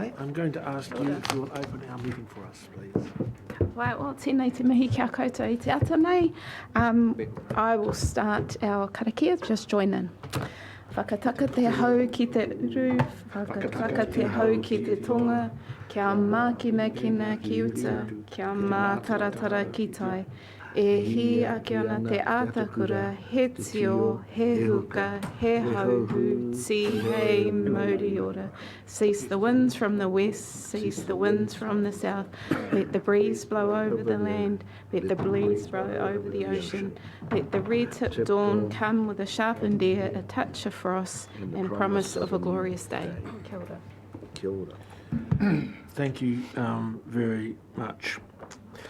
Heniwai, I'm going to ask you if you will open our meeting for us, please. Well, tēnei te mihi kia koutou i te ata nei. I will start our karakia, just join in. Whakataka te hau ki te uru, whakataka te hau ki te tonga, kia mākina kina ki uta, kia mā taratara ki tai. E hi ake ana te ātakura, he tio, he huka, he hauhu, ti hei mauri ora. Cease the winds from the west, cease the winds from the south. Let the breeze blow over the land, let the breeze blow over the ocean. Let the red-tipped dawn come with a sharpened ear, a touch of frost, and promise of a glorious day. Kia ora. Kia ora. Thank you very much.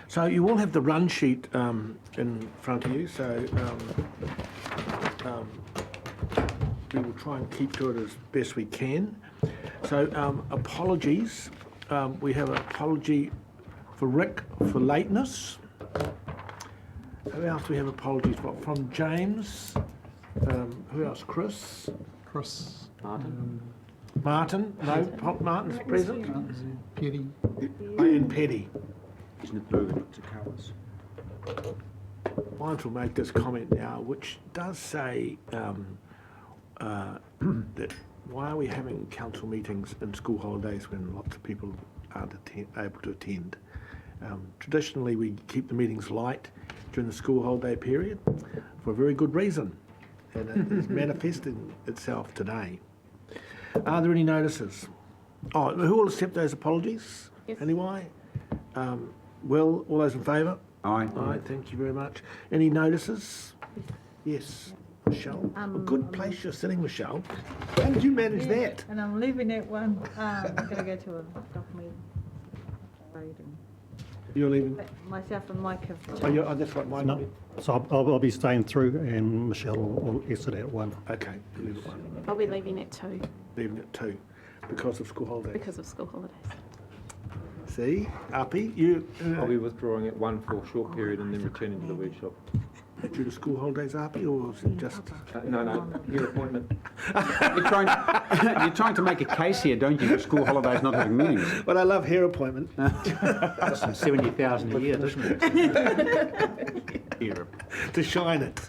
So you all have the run sheet in front of you, so we will try and keep to it as best we can. So apologies. We have an apology for Rick for lateness. Who else do we have apologies for? From James. Who else? Chris. Martin. Martin. No, Martin's present. Petty. And Petty. Isn't it Bergen, not Takawas? Mine will make this comment now, which does say that why are we having council meetings in school holidays when lots of people aren't able to attend? Traditionally, we keep the meetings light during the school holiday period for a very good reason, and it is manifesting itself today. Are there any notices? Oh, who will accept those apologies? Yes. Anyway? Will, all those in favour? Aye. Aye, thank you very much. Any notices? Yes. Michelle? A good place you're sitting, Michelle. How did you manage that? And I'm leaving at 1. I'm going to go to a staff meeting. You're leaving? Myself and Mike have. Oh, that's right, mine. No, so I'll be staying through, and Michelle will exit at 1. Okay, leave at 1. I'll be leaving at 2 Leaving at 2 because of school holidays. because of school holidays. See, Uppy, you I'll be withdrawing at 1 for a short period and then returning to the workshop. due to school holidays, Uppy, or is it just? No, your appointment. You're trying to make a case here, don't you, for school holidays not having meetings? Well, I love hair appointment. That's some 70,000 a year, doesn't it? To shine it.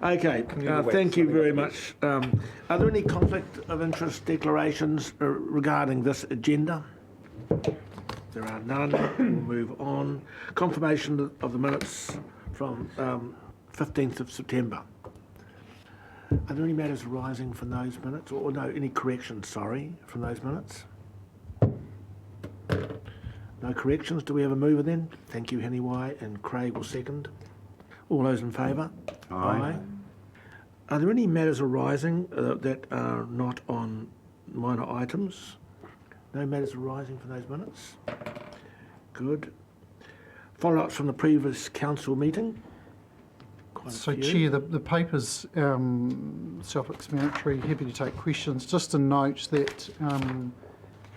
Okay, thank you very much. Are there any conflict of interest declarations regarding this agenda? There are none. We'll move on. Confirmation of the minutes from 15th of September. Are there any matters arising from those minutes? Or no, any corrections, sorry, from those minutes? No corrections. Do we have a mover then? Thank you, Heniwai, and Craig will second. All those in favour? Aye. Are there any matters arising that are not on minor items? No matters arising from those minutes? Good. Follow-ups from the previous council meeting? Quite a So, few. Chair, the paper's self-explanatory. Happy to take questions. Just a note that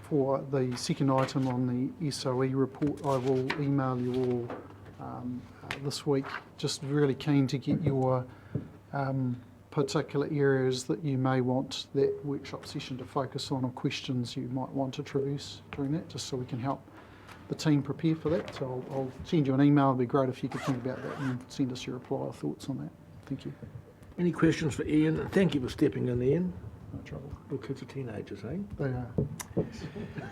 for the second item on the SOE report, I will email you all this week. Just really keen to get your particular areas that you may want that workshop session to focus on, or questions you might want to traverse during that, just so we can help the team prepare for that. So I'll send you an email. It'd be great if you could think about that and send us your reply or thoughts on that. Thank you. Any questions for Ian? Thank you for stepping in, Ian. No trouble. Your kids are teenagers, eh? They are.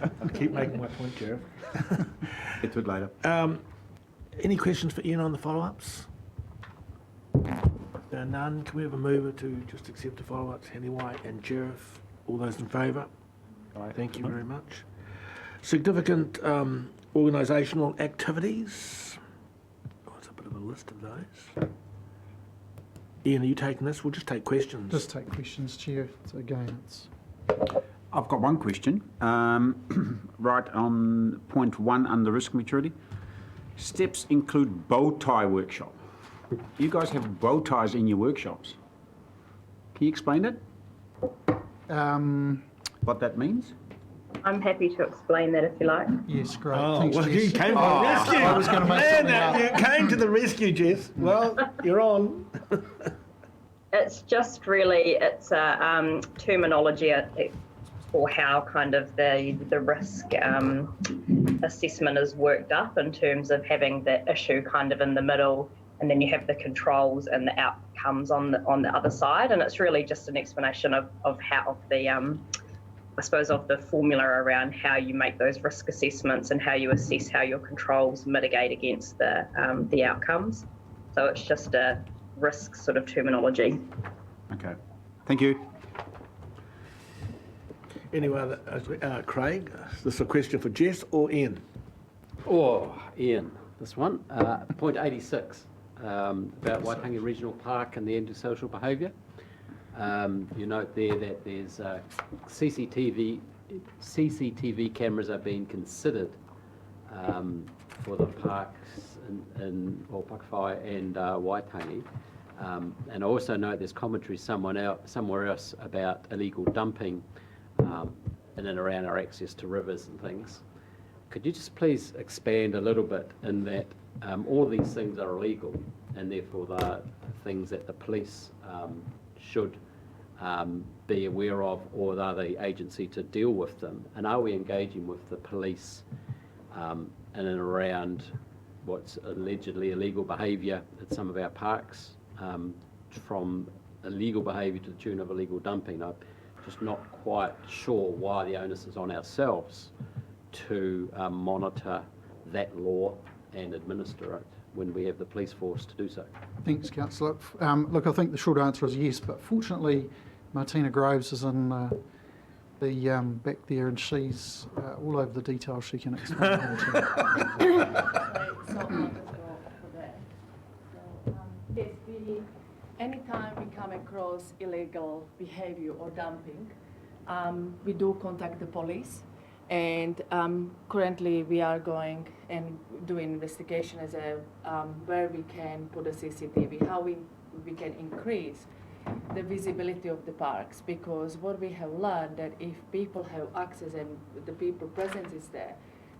I keep making my point, Sheriff. Get to it later. Any questions for Ian on the follow-ups? There are none. Can we have a mover to just accept the follow-ups? Heniwai and Sheriff. All those in favour? Aye. Thank you very much. Significant organisational activities. Oh, it's a bit of a list of those. Ian, are you taking this? We'll just take questions. Just take questions, Chair. So again, it's I've got one question. Right on point 1 under risk maturity. Steps include bow tie workshop. You guys have bow ties in your workshops. Can you explain it? What that means? I'm happy to explain that if you like. yes, great. Oh, Thanks, well, Jess. you came to the rescue. I was going to make something up. You came to the rescue, Jess. Well, you're on. It's just really, it's a terminology or how kind of the risk assessment is worked up in terms of having the issue kind of in the middle, and then you have the controls and the outcomes on the other side. And it's really just an explanation of I suppose of the formula around how you make those risk assessments and how you assess how your controls mitigate against the outcomes. So it's just a risk sort of terminology. Okay, thank you. Anyone, Craig, is this a question for Jess or Ian? Oh, Ian, this one. Point 86, about Waitangi Regional Park and the antisocial behaviour. You note there that there's CCTV cameras are being considered for the parks in Pakawhai and Waitangi. And I also note there's commentary somewhere else about illegal dumping in and around our access to rivers and things. Could you just please expand a little bit in that all of these things are illegal and therefore they're things that the police should be aware of, or are the agency to deal with them? And are we engaging with the police in and around what's allegedly illegal behaviour at some of our parks, from illegal behaviour to the tune of illegal dumping? I'm just not quite sure why the onus is on ourselves to monitor that law and administer it when we have the police force to do so. Thanks, Councillor. Look, I think the short answer is yes, but fortunately Martina Groves is in the back there, and she's all over the details. She can explain that to you. So I'll just go for that. So, yes, anytime we come across illegal behavior or dumping, we do contact the police. And currently we are going and doing investigation as a where we can put a CCTV, how we can increase the visibility of the parks, because what we have learned that if people have access and the people presence is there,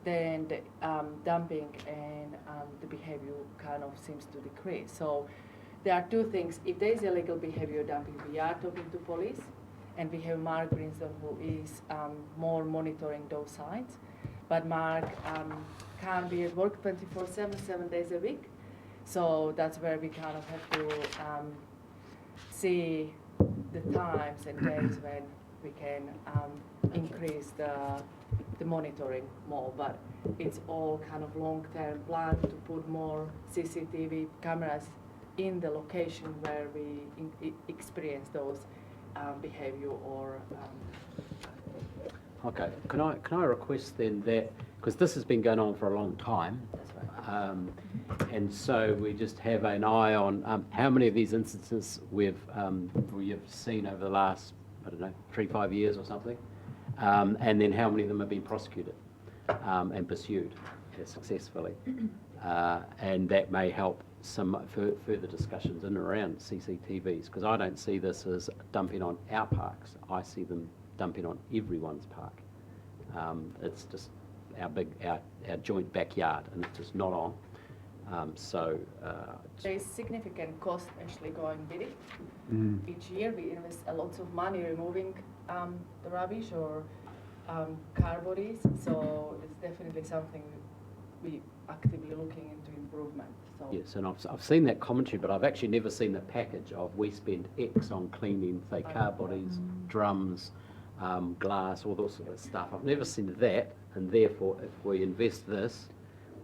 then the dumping and the behavior kind of seems to decrease. So there are two things. If there is illegal behavior dumping, we are talking to police. And we have Mark Greenston, who is more monitoring those sites. But Mark can't be at work 24/7, 7 days a week. So that's where we kind of have to see the times and days when we can increase the monitoring more. But it's all kind of long-term plan to put more CCTV cameras in the location where we experience those behaviour or. Okay, can I request then that, because this has been going on for a long time, and so we just have an eye on how many of these instances we've seen over the last, I don't know, 3-5 years or something, and then how many of them have been prosecuted and pursued successfully, and that may help some further discussions in and around CCTVs, because I don't see this as dumping on our parks. I see them dumping on everyone's park. It's just our joint backyard, and it's just not on. There is significant cost actually going with it. Each year we invest a lot of money removing the rubbish or car bodies, so it's definitely something we actively looking into improvement. So. Yes, and I've seen that commentary, but I've actually never seen the package of we spend X on cleaning, say, car bodies, drums, glass, all that sort of stuff. I've never seen that, and therefore if we invest this,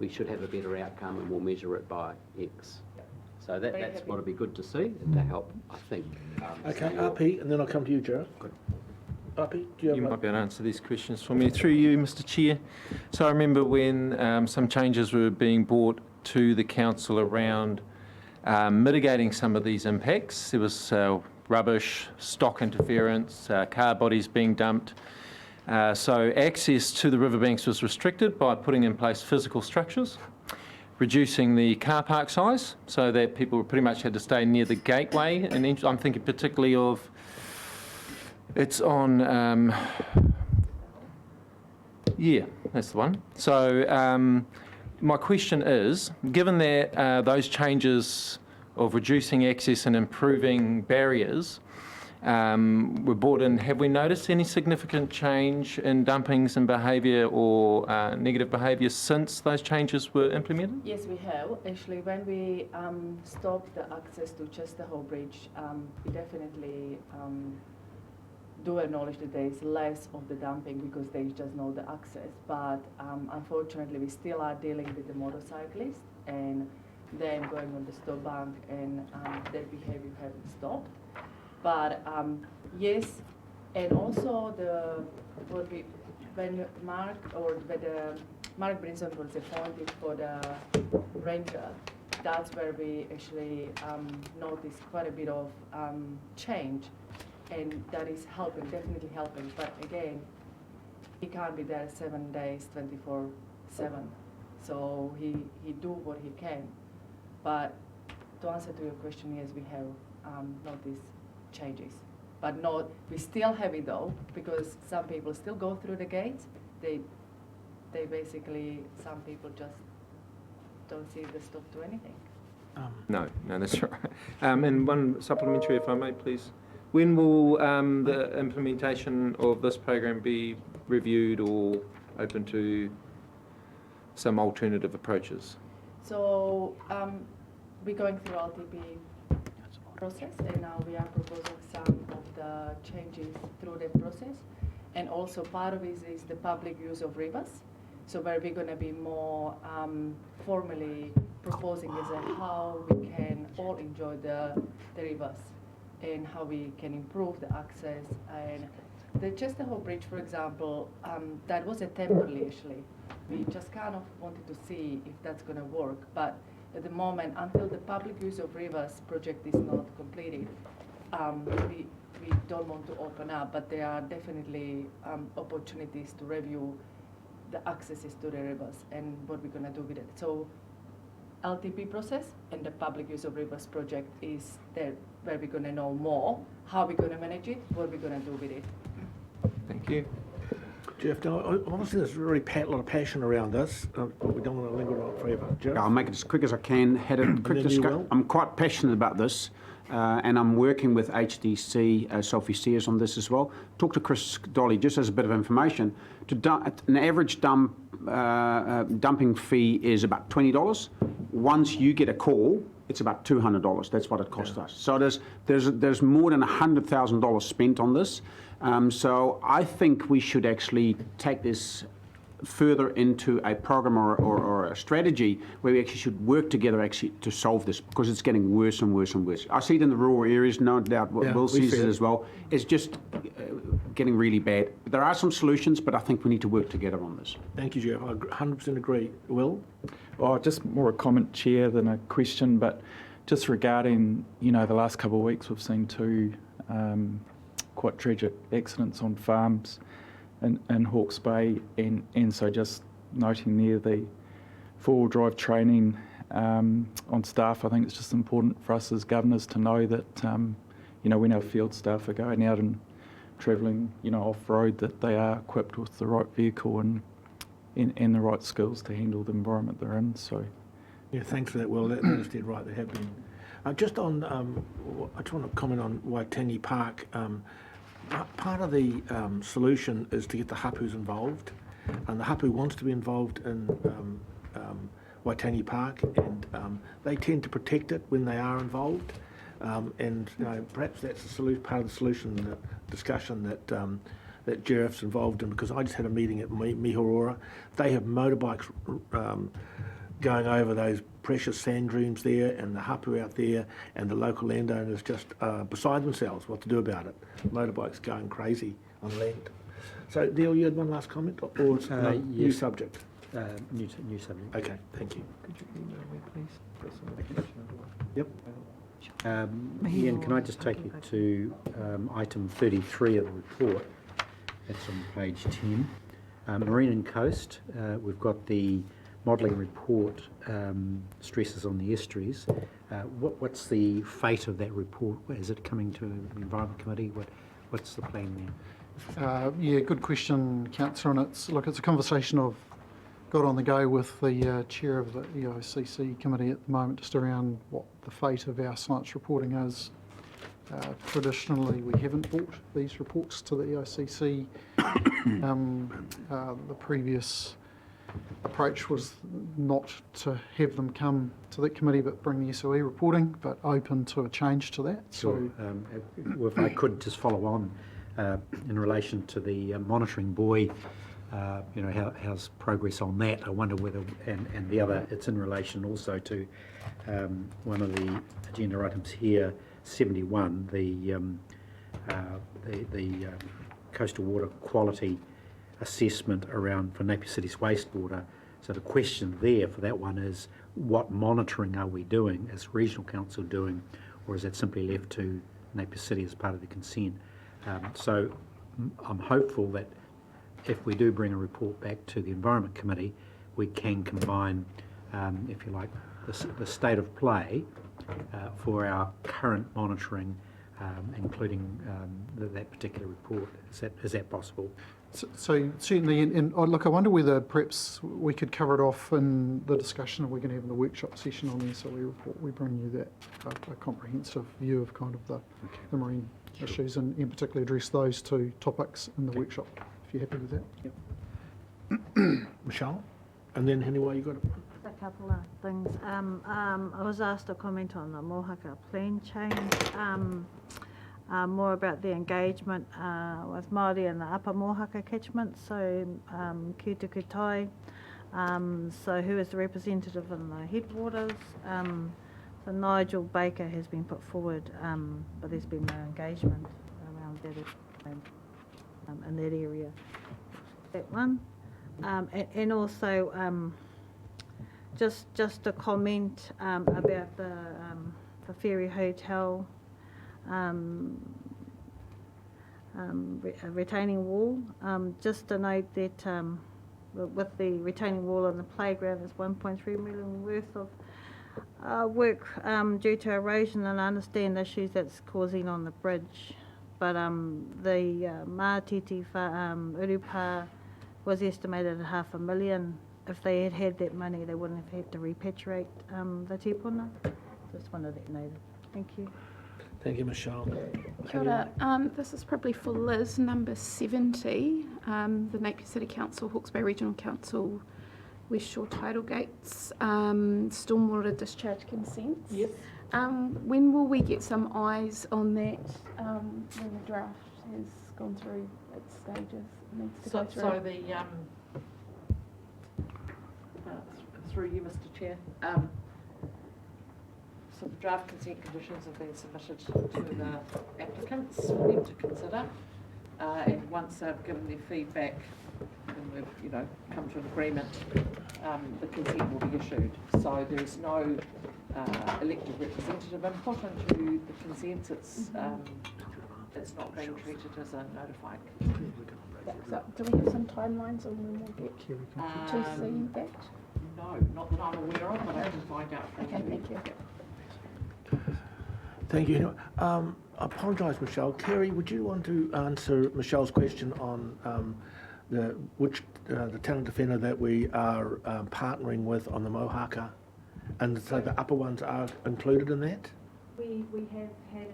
we should have a better outcome and we'll measure it by X. So that's what would be good to see and to help, I think. Okay, RP, and then I'll come to you, Gerard. Good. RP, do you have You might be able to answer these questions for me. Through you, Mr. Chair. So I remember when some changes were being brought to the council around mitigating some of these impacts. There was rubbish, stock interference, car bodies being dumped. So access to the riverbanks was restricted by putting in place physical structures, reducing the car park size so that people pretty much had to stay near the gateway. And I'm thinking particularly of, it's on, yeah, that's the one. So my question is, given that those changes of reducing access and improving barriers were brought in, have we noticed any significant change in dumpings and behaviour or negative behaviour since those changes were implemented? Yes, we have. Actually, when we stopped the access to Chester Hall Bridge, we definitely do acknowledge that there is less of the dumping because there is just no the access. But unfortunately, we still are dealing with the motorcyclists and them going on the stop bank, and their behaviour haven't stopped. But yes, and also when Mark Brinson was appointed for the ranger, that's where we actually noticed quite a bit of change, and that is helping, definitely helping. But again, he can't be there 7 days, 24/7. So he do what he can. But to answer to your question, yes, we have noticed changes. But not, we still have it though, because some people still go through the gates. They basically, some people just don't see the stop to anything. No, that's right. And one supplementary, if I may, please. When will the implementation of this program be reviewed or open to some alternative approaches? So we're going through LTP process, and now we are proposing some of the changes through that process. And also part of it is the public use of rivers. So where we're going to be more formally proposing is how we can all enjoy the rivers and how we can improve the access. And the Chester Hall Bridge, for example, that was a temporary actually. We just kind of wanted to see if that's going to work. But at the moment, until the public use of rivers project is not completed, we don't want to open up, but there are definitely opportunities to review the accesses to the rivers and what we're going to do with it. So LTP process and the public use of rivers project is there where we're going to know more, how we're going to manage it, what we're going to do with it. Thank you. Jeff, now, obviously there's really a lot of passion around this, but we don't want to linger on it forever. Jeff? I'll make it as quick as I can. Had a quick then you discussion. will. I'm quite passionate about this, and I'm working with HDC, Sophie Sears, on this as well. Talk to Chris Dolly, just as a bit of information. An average dumping fee is about $20. Once you get a call, it's about $200. That's what it costs us. So there's more than $100,000 spent on this. So I think we should actually take this further into a program or a strategy where we actually should work together actually to solve this, because it's getting worse and worse and worse. I see it in the rural areas, no doubt. Will sees it as well. It's just getting really bad. There are some solutions, but I think we need to work together on this. Thank you, Jeff. I 100% agree. Will? Oh, just more a comment, Chair, than a question, but just regarding, the last couple of weeks we've seen two quite tragic accidents on farms in Hawke's Bay, and so just noting there the four-wheel drive training on staff. I think it's just important for us as governors to know that, when our field staff are going out and travelling, off-road, that they are equipped with the right vehicle and the right skills to handle the environment they're in. So, Yeah, thanks for that, Will. That is dead right. There have been. Just on, I just want to comment on Waitangi Park. Part of the solution is to get the hapus involved, and the hapu wants to be involved in Waitangi Park, and they tend to protect it when they are involved. And perhaps that's part of the solution, the discussion that Jerif's involved in, because I just had a meeting at Mihorora. They have motorbikes going over those precious sand dunes there, and the hapu out there, and the local landowners just beside themselves what to do about it. Motorbikes going crazy on land. So, Neil, you had one last comment, or it's new subject? New subject. Okay, thank you. Could you email me, please? Yep. Ian, can I just take you to item 33 of the report? That's on page 10. Marine and Coast, we've got the modelling report, stresses on the estuaries. What's the fate of that report? Is it coming to the Environment Committee? What's the plan there? Yeah, good question, Councillor. And it's a conversation I've got on the go with the chair of the EICC committee at the moment, just around what the fate of our science reporting is Traditionally, we haven't brought these reports to the EICC. The previous approach was not to have them come to the committee but bring the SOE reporting, but open to a change to that. Sure. If I could just follow on in relation to the monitoring buoy, how's progress on that? I wonder whether, and the other, it's in relation also to one of the agenda items here, 71, the coastal water quality assessment around for Napier City's wastewater. So the question there for that one is, what monitoring are we doing, as regional council doing, or is that simply left to Napier City as part of the consent? So I'm hopeful that if we do bring a report back to the Environment Committee, we can combine, if you like, the state of play for our current monitoring, including that particular report. Is that possible? So certainly, and look, I wonder whether perhaps we could cover it off in the discussion we're going to have in the workshop session on the SOE report. We bring you that a comprehensive view of kind of the marine issues, and in particular address those two topics in the workshop, if you're happy with that. Yep. Michelle? And then Heniwa, you got it? A couple of things. I was asked to comment on the Mohaka plan change, more about the engagement with Maori in the Upper Mohaka catchment, so ki tuku tai, so who is the representative in the headwaters. So Nigel Baker has been put forward, but there's been no engagement around that in that area. That one. And also just a comment about the Ferry Hotel retaining wall. Just to note that with the retaining wall on the playground, there's 1.3 million worth of work due to erosion, and I understand the issues that's causing on the bridge. But the Mātiti Urupa was estimated at $500,000. If they had had that money, they wouldn't have had to repatriate the tepuna. Just wanted that noted. Thank you. Thank you, Michelle. Kia ora. This is probably for Liz, number 70, the Napier City Council, Hawke's Bay Regional Council, West Shore Tidal Gates, stormwater discharge consents. Yes. When will we get some eyes on that when the draft has gone through its stages? It needs to go through. So through you, Mr. Chair. So the draft consent conditions have been submitted to the applicants for them to consider, and once they've given their feedback and we've come to an agreement, the consent will be issued. So there is no elected representative input into the consents. It's not being treated as a notified consent. Yeah, so do we have some timelines on when we'll get to see that? No, not that I'm aware of, but I can find out. Okay, thank you. Thank you. I apologise, Michelle. Kerry, would you want to answer Michelle's question on the talent defender that we are partnering with on the Mohaka, and so the upper ones are included in that? We have had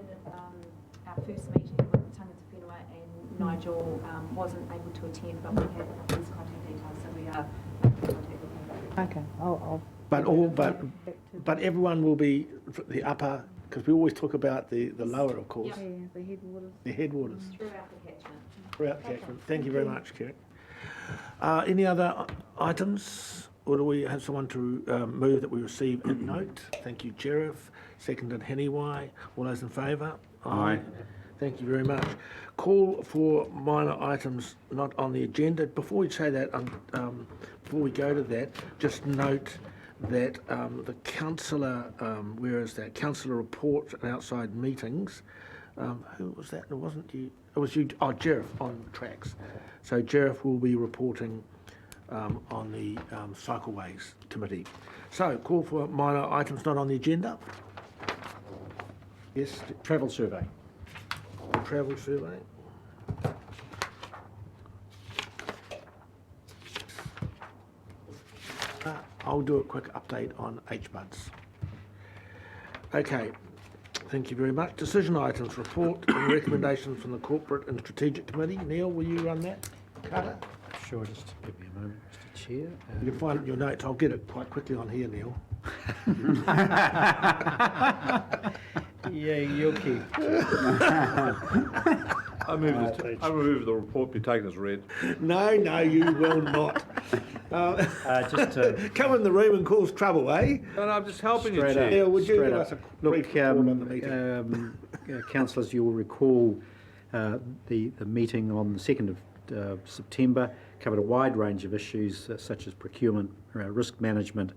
our first meeting with Tangata Whenua, and Nigel wasn't able to attend, but we have his contact details, so we are in contact with him. Okay, I'll But everyone will be the upper, because we always talk about the lower, of course. yeah, the headwaters. The headwaters. Throughout the catchment. Throughout the catchment. Thank you very much, Kerry. Any other items, or do we have someone to move that we receive a note? Thank you, Sheriff. Seconded, Heniwai. All those in favour? Aye. Thank you very much. Call for minor items not on the agenda. Before we say that, before we go to that, just note that the councillor, where is that? Councillor report and outside meetings. Who was that? It wasn't you. It was you. Oh, Sheriff on tracks. So Sheriff will be reporting on the Cycleways Committee. So call for minor items not on the agenda. Yes. Travel survey. Travel survey. I'll do a quick update on HBUDs. Okay, Thank you very much. Decision items, report and recommendations from the Corporate and Strategic Committee. Neil, will you run that? Carter? Sure, just give me a moment, Mr Chair. You can find it in your notes. I'll get it quite quickly on here, Neil. Yeah, you'll keep. I move the report be taken as read. No, you will not. Just to Come in the room and cause trouble, eh? No, I'm just helping you, Straight Chair. up. Neil, would you Straight give up. us a Look, brief report on the meeting? councillors, you will recall the meeting on the 2nd of September covered a wide range of issues such as procurement, risk management,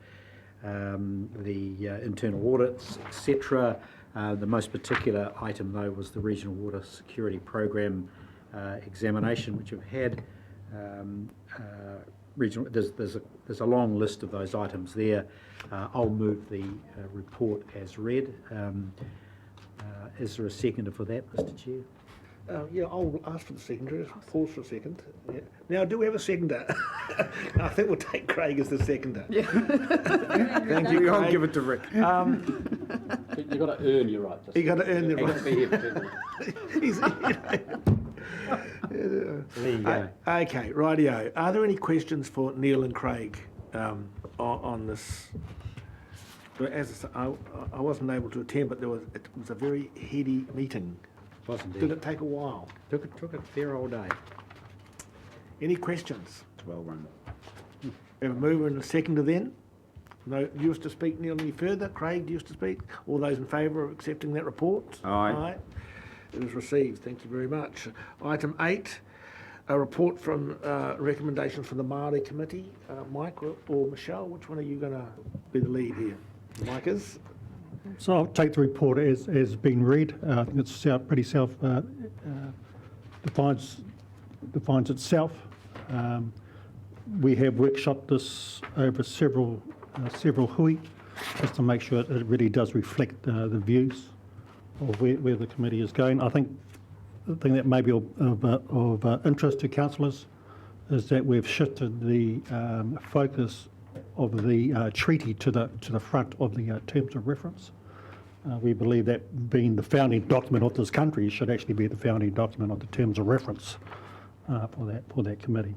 the internal audits, etc. The most particular item, though, was the Regional Water Security Program examination, which we've had. There's a long list of those items there. I'll move the report as read. Is there a seconder for that, Mr Chair? Yeah, I'll ask for the seconder. Pause for a second. Yeah. Now, do we have a seconder? I think we'll take Craig as the seconder. Yeah. Thank you, I'll Craig. give it to Rick. You've got to earn your right. You got to earn the You've got to be here for 2 minutes. He's, There you go. Okay, rightio. Are there any questions for Neil and Craig on this? But as I said, I wasn't able to attend, but it was a very heady meeting. Was indeed. Did it take a while? Took a fair old day. Any questions? It's well run. We have a mover and a seconder then. No, do you wish to speak, Neil, any further? Craig, do you wish to speak? All those in favour of accepting that report? Aye. It is received. Thank you very much. Item 8, a report from recommendation from the Maori Committee. Mike or Michelle, which one are you going to be the lead here? Mike is? So I'll take the report as been read. I think it's pretty defines itself. We have workshopped this over several hui, just to make sure it really does reflect the views of where the committee is going. I think the thing that may be of interest to councillors is that we've shifted the focus of the treaty to the front of the terms of reference. We believe that being the founding document of this country should actually be the founding document of the terms of reference for that committee.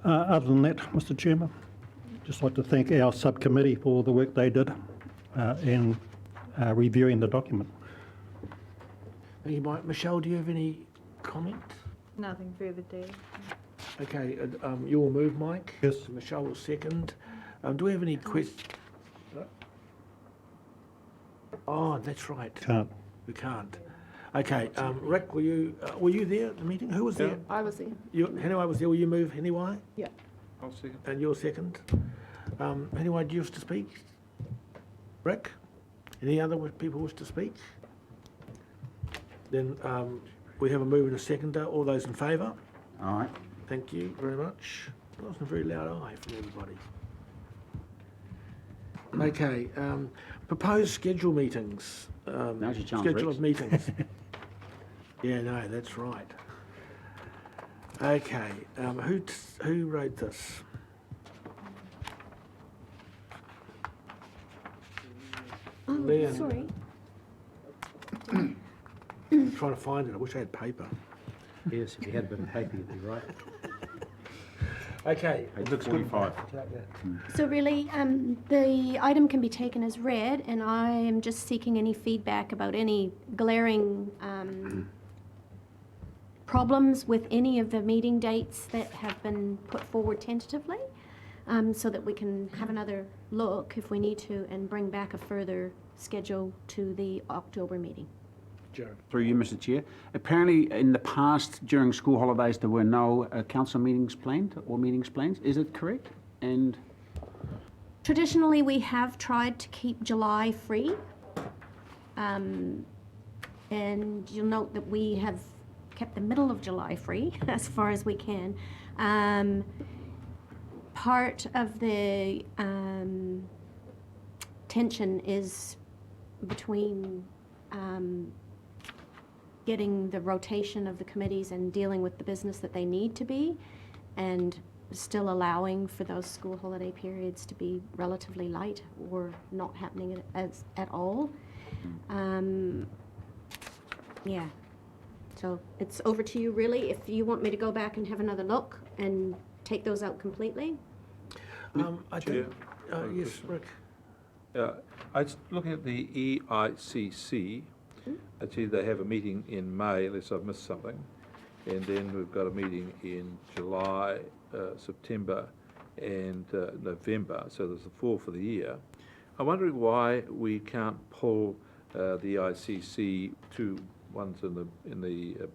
Other than that, Mr Chairman, just like to thank our subcommittee for the work they did in reviewing the document. Thank you, Mike. Michelle, do you have any comment? Nothing further, Dave. Okay, you will move, Mike? Yes. Michelle will second. Do we have any questions? Oh, that's right. Can't. We can't. Okay, Rick, were you there at the meeting? Who was there? I was there. Henaway was there. Will you move, Henaway? Yeah. I'll second. And you're second. Henaway, do you wish to speak? Rick? Any other people wish to speak? Then we have a move and a seconder. All those in favour? All right. Thank you very much. That wasn't a very loud aye from everybody. Okay, proposed schedule meetings. Now's your chance, Schedule Rex. of meetings. Yeah, no, that's right. Okay, who wrote this? Leanne. Sorry. I'm trying to find it. I wish I had paper. Yes, if you had a bit of paper, you'd be right. Okay. Page looks good. 45. So really, the item can be taken as read, and I am just seeking any feedback about any glaring problems with any of the meeting dates that have been put forward tentatively, so that we can have another look if we need to and bring back a further schedule to the October meeting. Jared. Through you, Mr Chair. Apparently, in the past, during school holidays, there were no council meetings planned or meetings planned. Is it correct? And Traditionally, we have tried to keep July free. And you'll note that we have kept the middle of July free as far as we can. Part of the tension is between getting the rotation of the committees and dealing with the business that they need to be, and still allowing for those school holiday periods to be relatively light or not happening at all. Yeah. So it's over to you, really, if you want me to go back and have another look and take those out completely. I Chair, think, yes, Rick. I was looking at the EICC. Actually, they have a meeting in May, unless I've missed something. And then we've got a meeting in July, September, and November. So there's the 4 for the year. I'm wondering why we can't pull the EICC to ones in the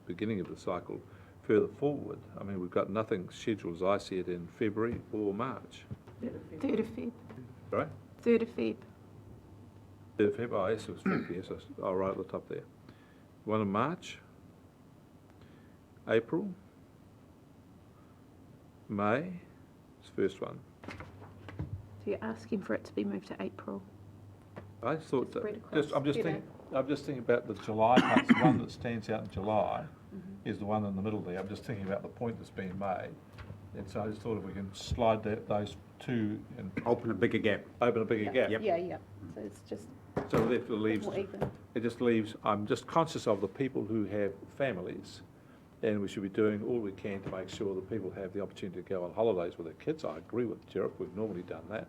beginning of the cycle further forward. I mean, we've got nothing scheduled, as I see it, in February or March. 3rd of Feb. Right? 3rd of Feb. 3rd of February, oh, yes, it was February, yes, I'll write at the top there. One in March, April, May, it's the first one. So you're asking for it to be moved to April. I thought Spread that, across. I'm just thinking about the July part, the one that stands out in July is the one in the middle there. I'm just thinking about the point that's being made. And so I just thought if we can slide those two and Open a bigger gap. open a bigger gap. Yeah, yeah. So it's just So it leaves, more even. it just leaves, I'm just conscious of the people who have families, and we should be doing all we can to make sure that people have the opportunity to go on holidays with their kids. I agree with Jerop, we've normally done that.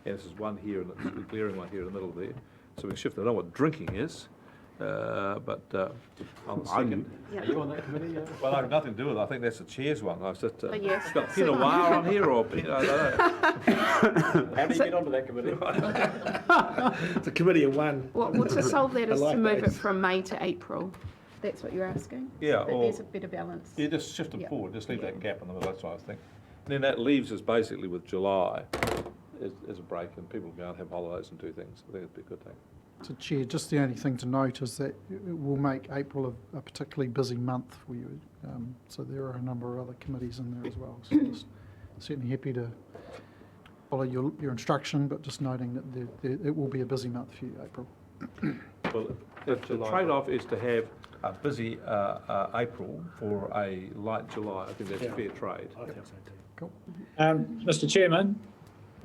And this is one here, and it's a glaring one here in the middle there. So we shift, I don't know what drinking is, but on the second. Are you on that committee? Well, I have nothing to do with it. I think that's the chair's one. I was just, yes. it's got Pinot Noir on here, or, I don't know. How do you get onto that committee? It's a committee of one. Well, to solve that I is like to move it those. from May to April. That's what you're asking? Yeah, That or, there's a better balance. yeah, just shift them Yeah. forward, just leave that gap in the middle, that's what I was thinking. And then that leaves us basically with July as a break, and people can go and have holidays and do things. I think it'd be a good thing. So Chair, just the only thing to note is that it will make April a particularly busy month for you. So there are a number of other committees in there as well. So just certainly happy to follow your instruction, but just noting that it will be a busy month for you, April. Well, the trade-off is to have a busy April for a light July. I think that's fair trade. I think so too. Cool. Mr. Chairman,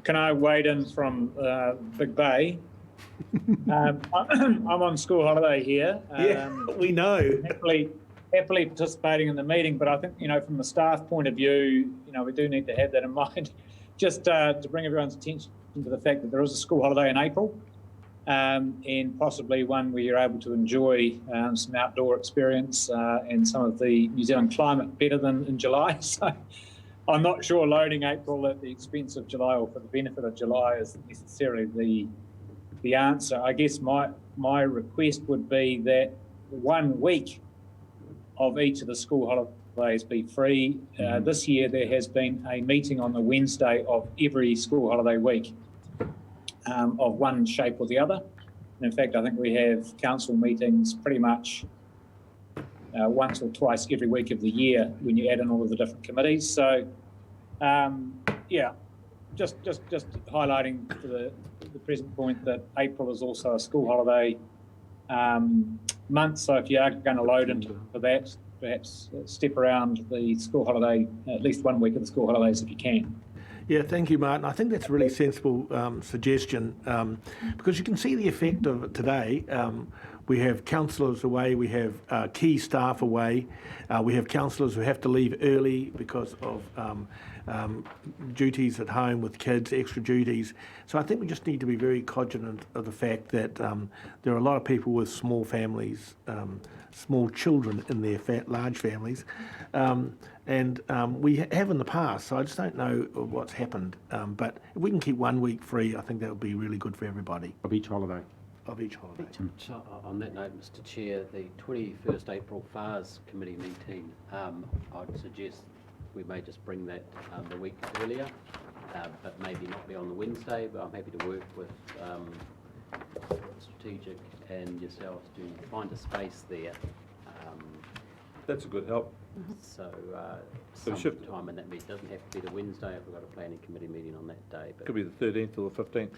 can I wade in from Big Bay? I'm on school holiday here. We know. Happily participating in the meeting, but I think, from the staff point of view, we do need to have that in mind. Just to bring everyone's attention to the fact that there is a school holiday in April, and possibly one where you're able to enjoy some outdoor experience and some of the New Zealand climate better than in July. So I'm not sure loading April at the expense of July or for the benefit of July is necessarily the answer. I guess my request would be that 1 week of each of the school holidays be free. This year there has been a meeting on the Wednesday of every school holiday week of one shape or the other. And in fact, I think we have council meetings pretty much once or twice every week of the year when you add in all of the different committees. So, just highlighting to the present point that April is also a school holiday month. So if you are going to load into that, perhaps step around the school holiday, at least 1 week of the school holidays if you can. Yeah, thank you, Martin. I think that's a really sensible suggestion because you can see the effect of it today. We have councillors away, we have key staff away, we have councillors who have to leave early because of duties at home with kids, extra duties. So I think we just need to be very cognizant of the fact that there are a lot of people with small families, small children in their large families, and we have in the past, so I just don't know what's happened. But if we can keep 1 week free, I think that would be really good for everybody. Of each holiday. Of each holiday. So on that note, Mr. Chair, the 21st April FARS committee meeting, I'd suggest we may just bring that a week earlier, but maybe not be on the Wednesday, but I'm happy to work with Strategic and yourselves to find a space there. That's a good help. So So shift- sometime in that meeting, doesn't have to be the Wednesday if we've got a planning committee meeting on that day. But Could be the 13th or the 15th.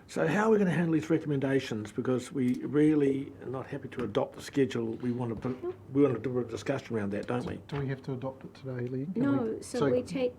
So how are we going to handle these recommendations? Because we really are not happy to adopt the schedule. We want to do a discussion around that, don't we? Do we have to adopt it today, Lee? No, so we take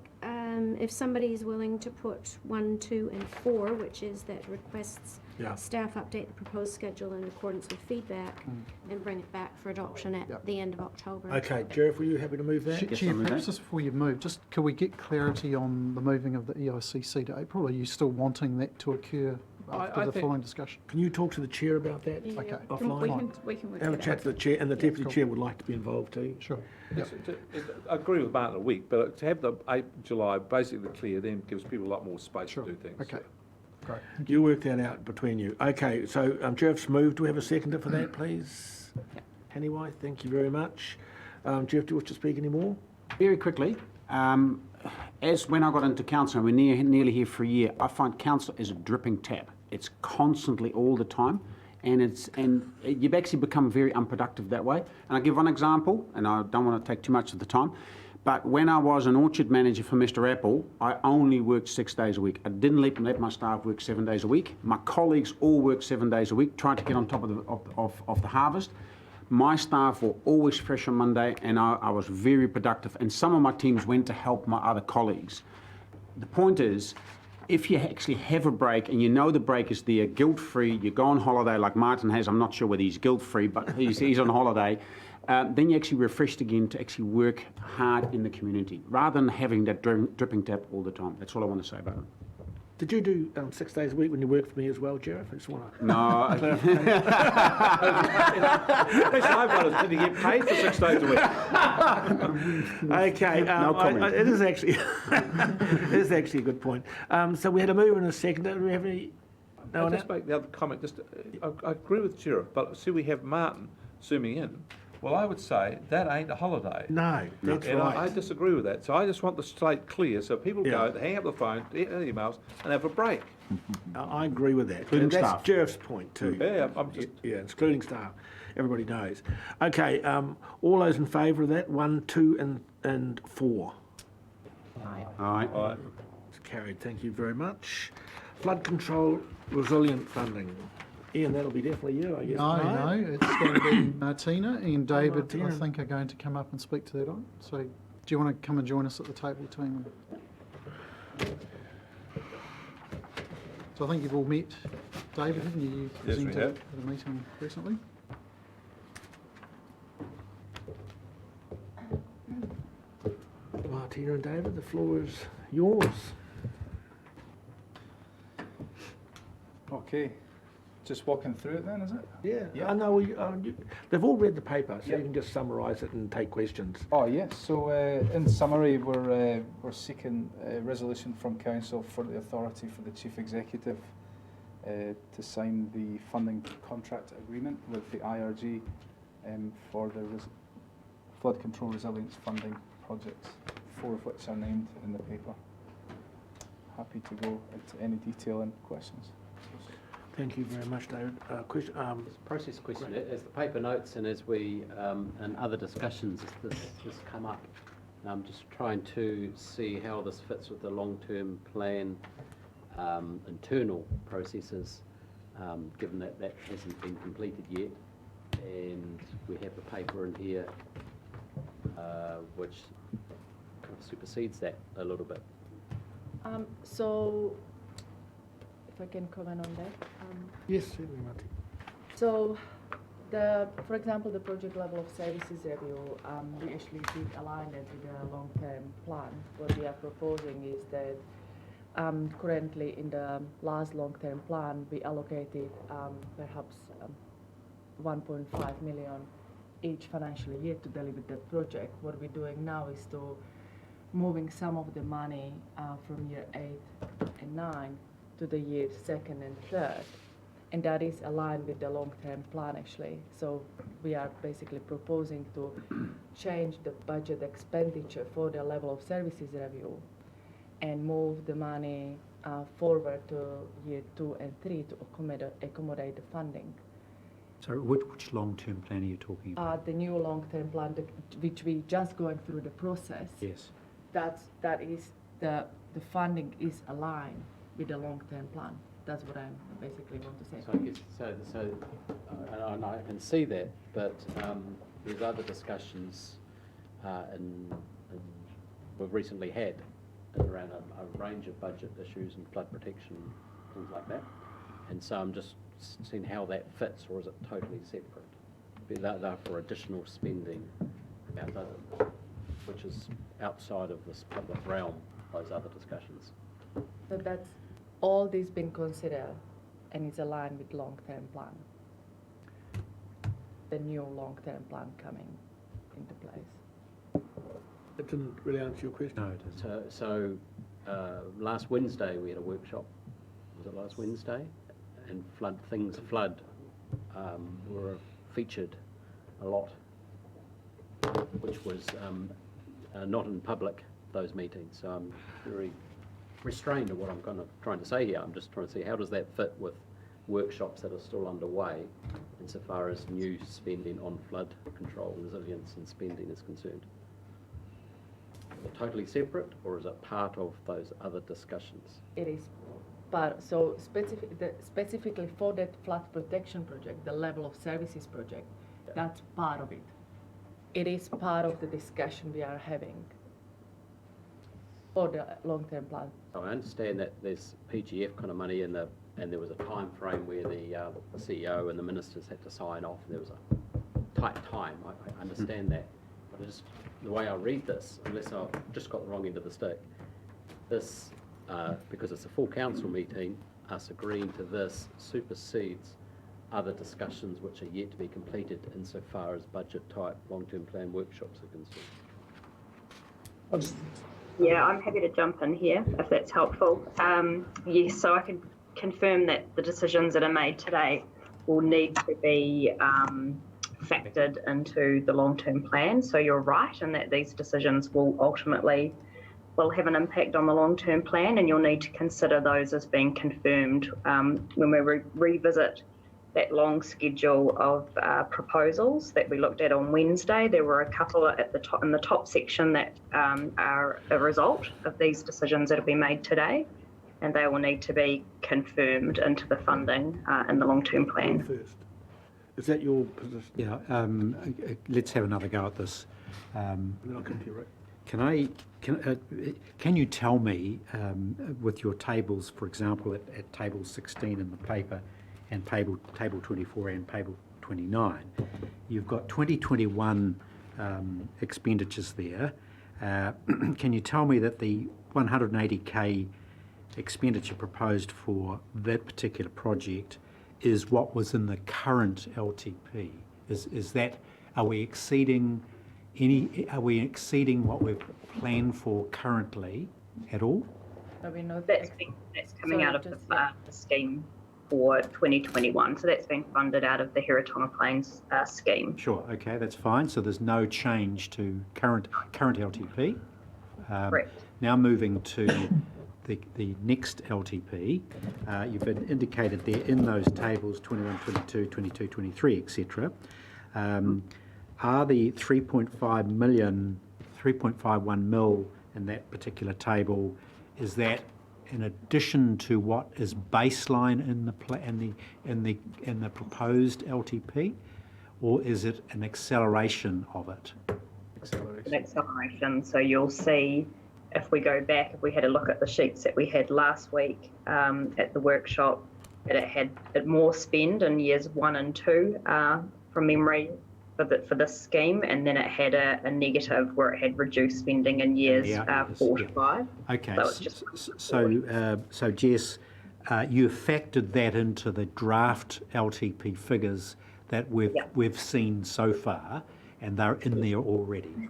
if somebody's willing to put 1, 2, and 4, which is that requests Yeah. staff update the proposed schedule in accordance with feedback and bring it back for adoption at the end of October. Okay, Jeff, were you happy to move that? Chair, perhaps just before you move, just could we get clarity on the moving of the EICC to April? Are you still wanting that to occur after the following discussion? Can you talk to the chair about that? Yeah. Okay. Offline? We can work Have a it chat out. to the chair, and the deputy cool. chair would like to be involved too. Sure. I agree with Martin a week, but to have the 8th July basically clear then gives people a lot more space Sure. to do things. Okay. Great. You work that out between you. Okay, so Jeff's moved. Do we have a seconder for that, please? Hannyway, thank you very much. Jeff, do you wish to speak any more? Very quickly, as when I got into council, and we're nearly here for a year, I find council is a dripping tap. It's constantly all the time, and you've actually become very unproductive that way. And I'll give one example, and I don't want to take too much of the time, but when I was an orchard manager for Mr. Apple, I only worked 6 days a week. I didn't let my staff work 7 days a week. My colleagues all worked 7 days a week, trying to get on top of the harvest. My staff were always fresh on Monday, and I was very productive. And some of my teams went to help my other colleagues. The point is, if you actually have a break and you know the break is there, guilt-free, you go on holiday like Martin has, I'm not sure whether he's guilt-free, but he's on holiday, then you're actually refreshed again to actually work hard in the community, rather than having that dripping tap all the time. That's all I want to say about it. Did you do 6 days a week when you worked for me as well, Jeff? I just want to... No. Did you get paid for 6 days a week? Okay, No comment. it is actually it is actually a good point. So we had a move and a second. Do we have any? No I'll one just make the other comment. Just, I agree with Sheriff, but see, we have Martin zooming in. Well, I would say that ain't a holiday. No, that's And right. I disagree with that. So I just want the slate clear so people go, hang up the phone, emails, and have a break. I agree with that. Including And that's staff. Jeff's point too. Yeah, I'm just... Yeah, excluding staff. Everybody knows. Okay, all those in favour of that? 1, 2, and 4. All right. It's carried. Thank you very much. Flood control resilient funding. Ian, that'll be definitely you, I guess. No, it's going to be Martina and David, Martina. I think, are going to come up and speak to that on. So do you want to come and join us at the table, team? So I think you've all met David, haven't you? You Yes, we presented have. at the meeting recently. Martina and David, the floor is yours. Okay, just walking through it then, is it? Yeah. I know they've all read the paper, so you can just summarise it and take questions. Oh yes. So in summary, we're seeking a resolution from council for the authority for the chief executive to sign the funding contract agreement with the IRG for the flood control resilience funding projects, 4 of which are named in the paper. Happy to go into any detail and questions. Thank you very much, David. Question, Process question. As the paper notes and as we, in other discussions, this has come up, I'm just trying to see how this fits with the long-term plan internal processes, given that that hasn't been completed yet. And we have the paper in here which kind of supersedes that a little bit. So, if I can comment on that. yes, certainly, Martin. So, for example, the project level of services review, we actually did align it with a long-term plan. What we are proposing is that currently in the last long-term plan, we allocated perhaps 1.5 million each financial year to deliver the project. What we're doing now is to moving some of the money from year 8 and 9 to the year 2nd and 3rd. And that is aligned with the long-term plan actually. So we are basically proposing to change the budget expenditure for the level of services review and move the money forward to year 2 and 3 to accommodate the funding. So which long-term plan are you talking about? The new long-term plan, which we just going through the process. Yes. That is the funding is aligned with the long-term plan. That's what I basically want to say. So I guess and I can see that, but there's other discussions we've recently had is around a range of budget issues and flood protection, things like that. And so I'm just seeing how that fits, or is it totally separate? They're for additional spending, which is outside of this public realm, those other discussions. So that's all this been considered and is aligned with long-term plan. The new long-term plan coming into place. That didn't really answer your question. No, it isn't. So last Wednesday we had a workshop. Was it last Wednesday? And flood were featured a lot, which was not in public, those meetings. So I'm very restrained of what I'm kind of trying to say here. I'm just trying to see how does that fit with workshops that are still underway insofar as new spending on flood control, resilience and spending is concerned. Is it totally separate, or is it part of those other discussions? It is part, so specifically for that flood protection project, the level of services project, that's part of it. It is part of the discussion we are having for the long-term plan. I understand that there's PGF kind of money and there was a time frame where the CEO and the ministers had to sign off. There was a tight time. I understand that, but just the way I read this, unless I've just got the wrong end of the stick, this because it's a full council meeting, us agreeing to this supersedes other discussions which are yet to be completed insofar as budget type long-term plan workshops are concerned. Yeah, I'm happy to jump in here if that's helpful. Yes, so I can confirm that the decisions that are made today will need to be factored into the long-term plan. So you're right in that these decisions will ultimately have an impact on the long-term plan, and you'll need to consider those as being confirmed when we revisit that long schedule of proposals that we looked at on Wednesday. There were a couple at the top, in the top section that are a result of these decisions that have been made today, and they will need to be confirmed into the funding in the long-term plan. First. Is that your position? Yeah, let's have another go at this. Then I'll come to you, Rick. Can you tell me, with your tables, for example, at table 16 in the paper, and table 24 and table 29, you've got 2021 expenditures there. Can you tell me that the 180k expenditure proposed for that particular project is what was in the current LTP? Is that, are we exceeding what we've planned for currently at all? That's coming out of the scheme for 2021, so that's been funded out of the Heretona Plains scheme. Sure, okay, that's fine. So there's no change to current LTP. Correct. Now moving to the next LTP, you've indicated there in those tables 21, 22, 22, 23, etc. Are the 3.51 mil in that particular table, is that in addition to what is baseline in the proposed LTP, or is it an acceleration of it? An acceleration. So you'll see, if we go back, if we had a look at the sheets that we had last week at the workshop, that it had more spend in years 1 and 2 from memory for this scheme, and then it had a negative where it had reduced spending in years 4 to 5. Okay, so Jess, you factored that into the draft LTP figures that we've seen so far, and they're in there already.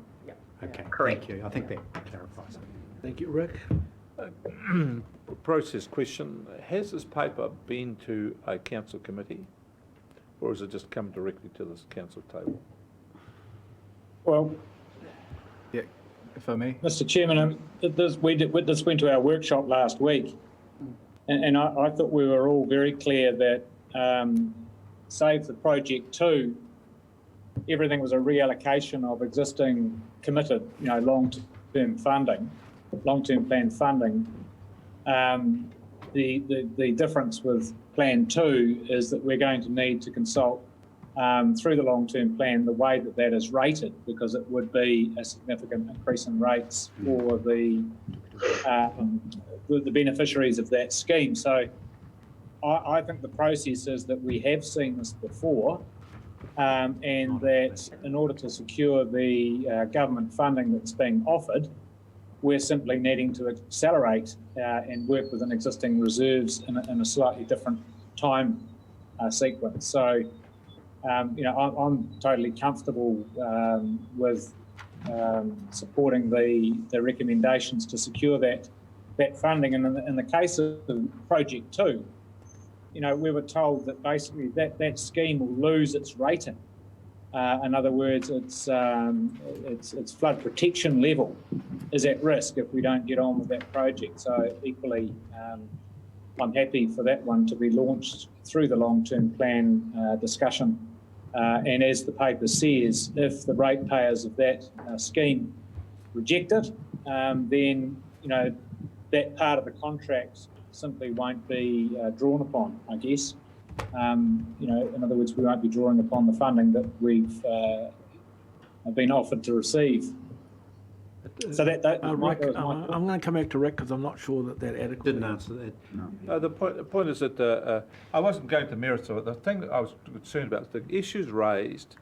Okay, correct. Thank you. I think that clarifies it. Thank you, Rick. Process question. Has this paper been to a council committee, or has it just come directly to this council table? Well, Yeah, if I may. Mr. Chairman, this went to our workshop last week, and I thought we were all very clear that, save for Project 2, everything was a reallocation of existing committed, long-term funding, long-term plan funding. The difference with Plan 2 is that we're going to need to consult through the long-term plan, the way that that is rated, because it would be a significant increase in rates for the beneficiaries of that scheme. So I think the process is that we have seen this before, and that in order to secure the government funding that's being offered, we're simply needing to accelerate and work within existing reserves in a slightly different time sequence. So, I'm totally comfortable with supporting the recommendations to secure that funding. And in the case of Project 2, we were told that basically that scheme will lose its rating. In other words, its flood protection level is at risk if we don't get on with that project. So equally, I'm happy for that one to be launched through the long-term plan discussion. And as the paper says, if the ratepayers of that scheme reject it, then that part of the contract simply won't be drawn upon, I guess. In other words, we won't be drawing upon the funding that we've been offered to receive. So Rick, I'm going to come back to Rick because I'm not sure that adequately Didn't answer that. No. The point is that I wasn't going to merits of it. The thing that I was concerned about is the issues raised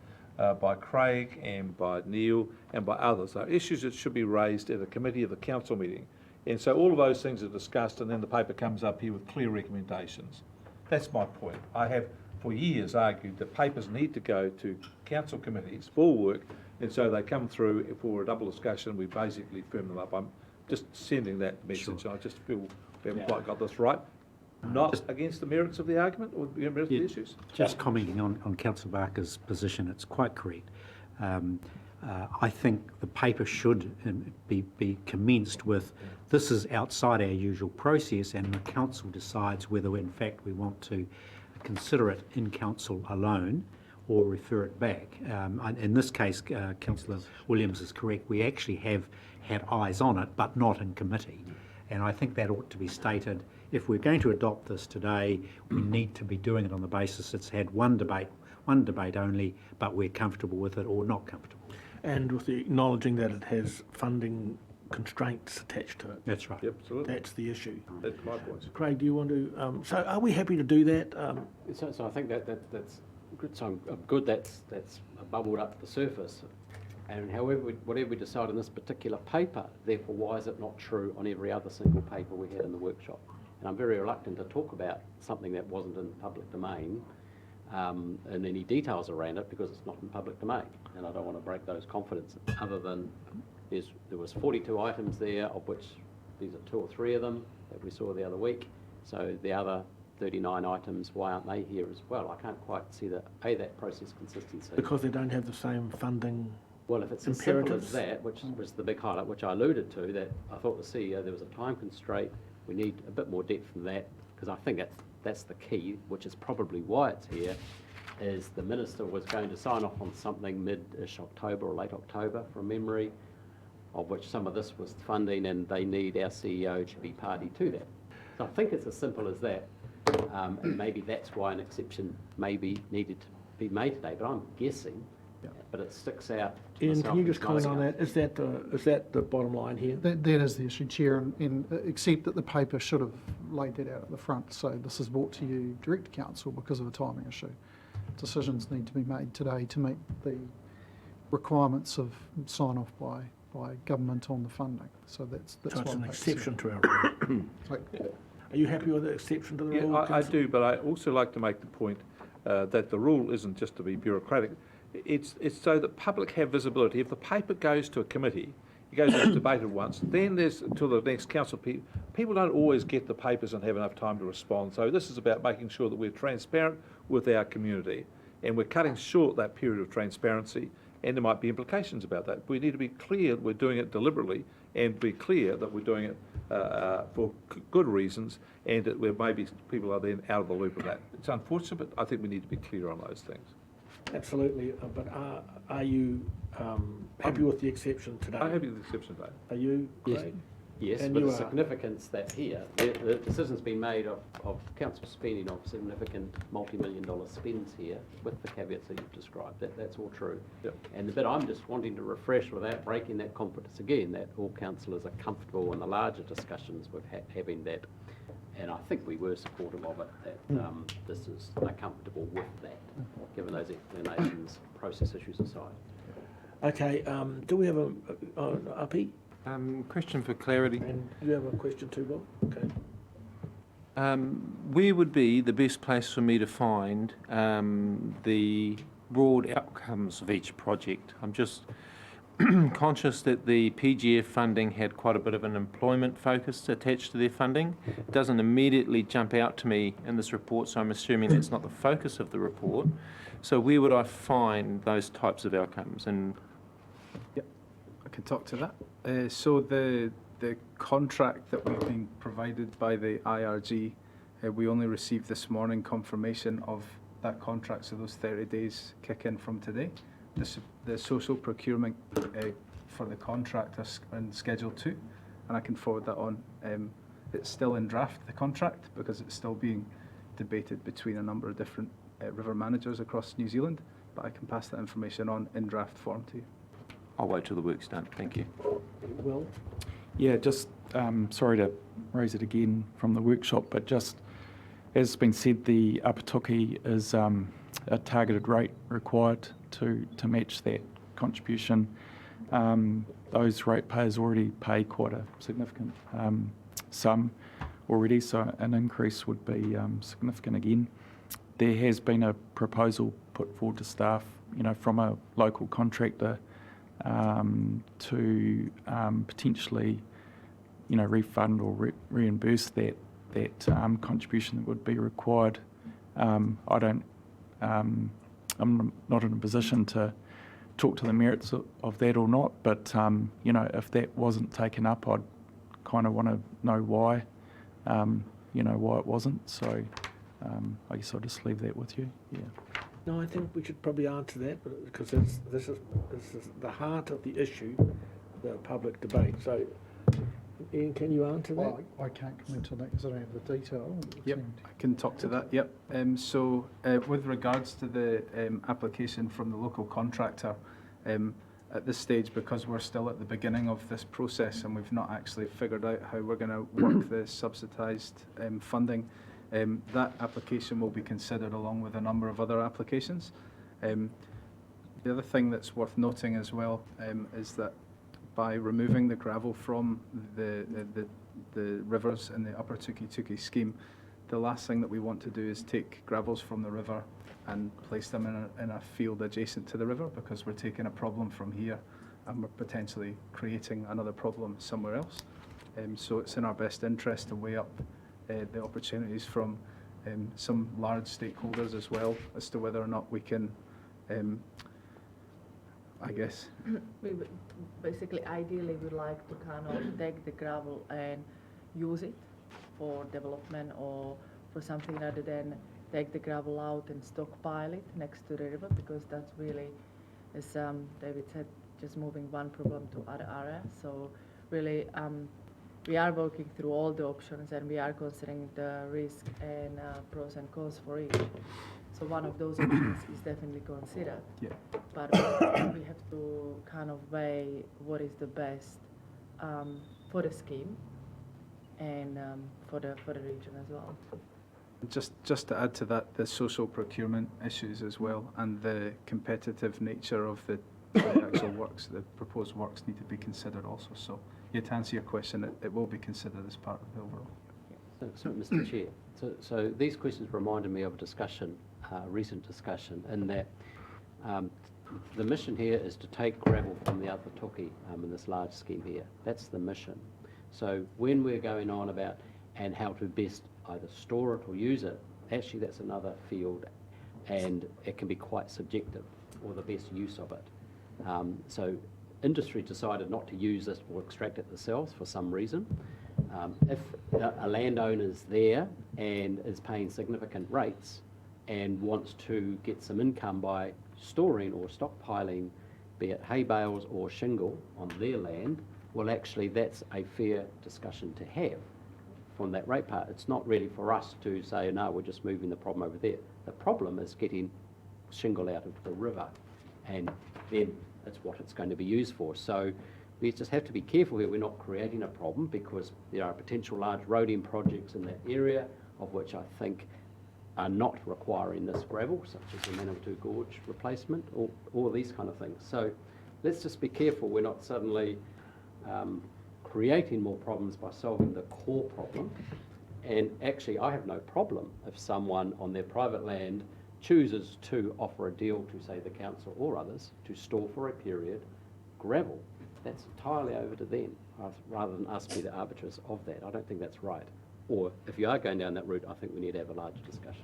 by Craig and by Neil and by others are issues that should be raised at a committee of the council meeting. And so all of those things are discussed, and then the paper comes up here with clear recommendations. That's my point. I have for years argued that papers need to go to council committees for work, and so they come through for a double discussion. We basically firm them up. I'm just sending that message. Sure. I just feel we haven't quite got this right. Not against the merits of the argument or the merits of the issues. Just commenting on Councillor Barker's position, it's quite correct. I think the paper should be commenced with, this is outside our usual process, and the council decides whether in fact we want to consider it in council alone or refer it back. In this case, Councillor Williams is correct. We actually have had eyes on it, but not in committee. And I think that ought to be stated. If we're going to adopt this today, we need to be doing it on the basis it's had one debate only, but we're comfortable with it or not comfortable. And with the acknowledging that it has funding constraints attached to it. That's right. Yep, absolutely. That's the issue. That's my point. Craig, do you want to? So, are we happy to do that? So I think that's good. So I'm good. That's bubbled up to the surface. And whatever we decide in this particular paper, therefore, why is it not true on every other single paper we had in the workshop? And I'm very reluctant to talk about something that wasn't in the public domain and any details around it because it's not in public domain. And I don't want to break those confidences, other than there was 42 items there, of which these are 2 or 3 of them that we saw the other week. So the other 39 items, why aren't they here as well? I can't quite see that process consistency. Because they don't have the same funding. Well, if it's as simple as that, which was the big highlight, which I alluded to, that I thought the CEO, there was a time constraint, we need a bit more depth than that, because I think that's the key, which is probably why it's here, is the Minister was going to sign off on something mid-ish October or late October, from memory, of which some of this was funding, and they need our CEO to be party to that. So I think it's as simple as that, and maybe that's why an exception maybe needed to be made today, but I'm guessing. But it sticks out. Ian, can you just comment on that? Is that the bottom line here? That is the issue, Chair, and except that the paper should have laid that out at the front. So this is brought to you direct to council because of a timing issue. Decisions need to be made today to meet the requirements of sign off by government on the funding. So that's so it's an exception to our rule. Are you happy with the exception to the rule? I do, but I also like to make the point that the rule isn't just to be bureaucratic. It's so that public have visibility. If the paper goes to a committee, it goes and it's debated once, then there's till the next council. People don't always get the papers and have enough time to respond. So this is about making sure that we're transparent with our community, and we're cutting short that period of transparency. And there might be implications about that. We need to be clear that we're doing it deliberately, and be clear that we're doing it for good reasons, and that maybe people are then out of the loop of that. It's unfortunate, but I think we need to be clear on those things. Absolutely, but are you happy with the exception today? I'm happy with the exception today. Are you, Craig? Yes, And with you the are. significance that here, the decision's been made of council spending of significant multi-million dollar spends here, with the caveats that you've described. That's all true. Yep. And the bit I'm just wanting to refresh without breaking that confidence again, that all councillors are comfortable in the larger discussions with having that. And I think we were supportive of it, that this is, they're comfortable with that, given those explanations, process issues aside. Okay, do we have a Api? Question for clarity. And you have a question too, Bob? Okay. Where would be the best place for me to find the broad outcomes of each project? I'm just conscious that the PGF funding had quite a bit of an employment focus attached to their funding. It doesn't immediately jump out to me in this report, so I'm assuming that's not the focus of the report. So where would I find those types of outcomes? And Yep, I can talk to that. So the contract that we've been provided by the IRG, we only received this morning confirmation of that contract, so those 30 days kick in from today. The social procurement for the contract is in Schedule 2, and I can forward that on. It's still in draft, the contract, because it's still being debated between a number of different river managers across New Zealand, but I can pass that information on in draft form to you. I'll wait till the work's done. Thank you. Will? Yeah, just sorry to raise it again from the workshop, but just as has been said, the Apatoki is a targeted rate required to match that contribution. Those ratepayers already pay quite a significant sum already, so an increase would be significant again. There has been a proposal put forward to staff, from a local contractor to potentially, refund or reimburse that contribution that would be required. I'm not in a position to talk to the merits of that or not, but if that wasn't taken up, I'd kind of want to know why, why it wasn't. So I guess I'll just leave that with you. Yeah. No, I think we should probably answer that, because this is the heart of the issue, the public debate. So, Ian, can you answer that? Well, I can't comment on that because I don't have the detail. Yep, I can talk to that. Yep. So with regards to the application from the local contractor, at this stage, because we're still at the beginning of this process and we've not actually figured out how we're going to work the subsidised funding, that application will be considered along with a number of other applications. The other thing that's worth noting as well is that by removing the gravel from the rivers in the Upper Tuki scheme, the last thing that we want to do is take gravels from the river and place them in a field adjacent to the river, because we're taking a problem from here and we're potentially creating another problem somewhere else. So it's in our best interest to weigh up the opportunities from some large stakeholders as well as to whether or not we can, I guess. We would basically, ideally, we'd like to kind of take the gravel and use it for development or for something rather than take the gravel out and stockpile it next to the river, because that's really, as David said, just moving one problem to other area. So really, we are working through all the options and we are considering the risk and pros and cons for each. So one of those options is definitely considered. Yeah. But we have to kind of weigh what is the best for the scheme and for the region as well. Just to add to that, the social procurement issues as well, and the competitive nature of the actual works, the proposed works need to be considered also. So, yeah, to answer your question, it will be considered as part of the overall. So Mr. Chair, so these questions reminded me of a discussion, recent discussion, in that the mission here is to take gravel from the Apatoki in this large scheme here. That's the mission. So when we're going on about and how to best either store it or use it, actually that's another field, and it can be quite subjective, or the best use of it. So industry decided not to use it or extract it themselves for some reason. If a landowner's there and is paying significant rates and wants to get some income by storing or stockpiling, be it hay bales or shingle on their land, well, actually, that's a fair discussion to have from that ratepayer. It's not really for us to say, no, we're just moving the problem over there. The problem is getting shingle out of the river, and then that's what it's going to be used for. So we just have to be careful here. We're not creating a problem, because there are potential large roading projects in that area, of which I think are not requiring this gravel, such as the Manawatu Gorge replacement, or all these kind of things. So let's just be careful we're not suddenly creating more problems by solving the core problem. And actually, I have no problem if someone on their private land chooses to offer a deal to, say, the council or others to store for a period gravel. That's entirely over to them, rather than us be the arbiters of that. I don't think that's right. Or if you are going down that route, I think we need to have a larger discussion.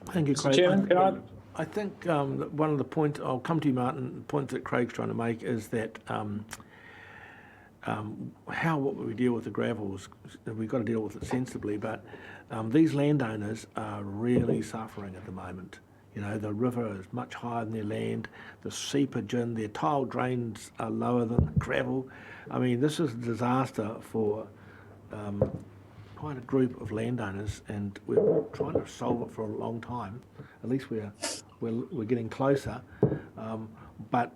Thank you, Mr. Craig. Chairman, can I? I think that one of the points, I'll come to you, Martin, the point that Craig's trying to make is that what we deal with the gravel is, we've got to deal with it sensibly, but these landowners are really suffering at the moment. You know, the river is much higher than their land, the seepage in, their tile drains are lower than the gravel. I mean, this is a disaster for quite a group of landowners, and we're trying to solve it for a long time. At least we're getting closer, but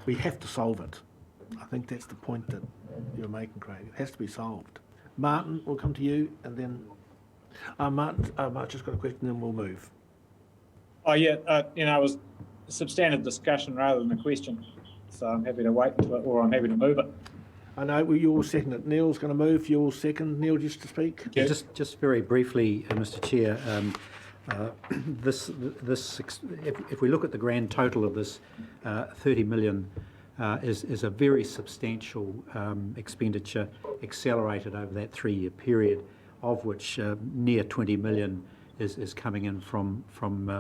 we have to solve it. I think that's the point that you're making, Craig. It has to be solved. Martin, we'll come to you, and then Martin, I've just got a question, then we'll move. Oh yeah, it was a substantive discussion rather than a question, so I'm happy to wait until it, or I'm happy to move it. I know, well, you all second it. Neil's going to move. You all second. Neil, just to speak. Yeah, just very briefly, Mr. Chair, if we look at the grand total of this, 30 million is a very substantial expenditure accelerated over that 3-year period, of which near 20 million is coming in from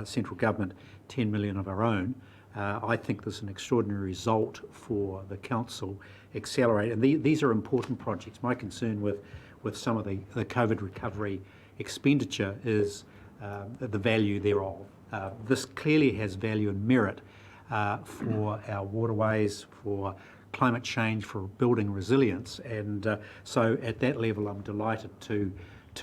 central government, 10 million of our own. I think this is an extraordinary result for the council. Accelerate, and these are important projects. My concern with some of the COVID recovery expenditure is the value thereof. This clearly has value and merit for our waterways, for climate change, for building resilience, and so at that level I'm delighted to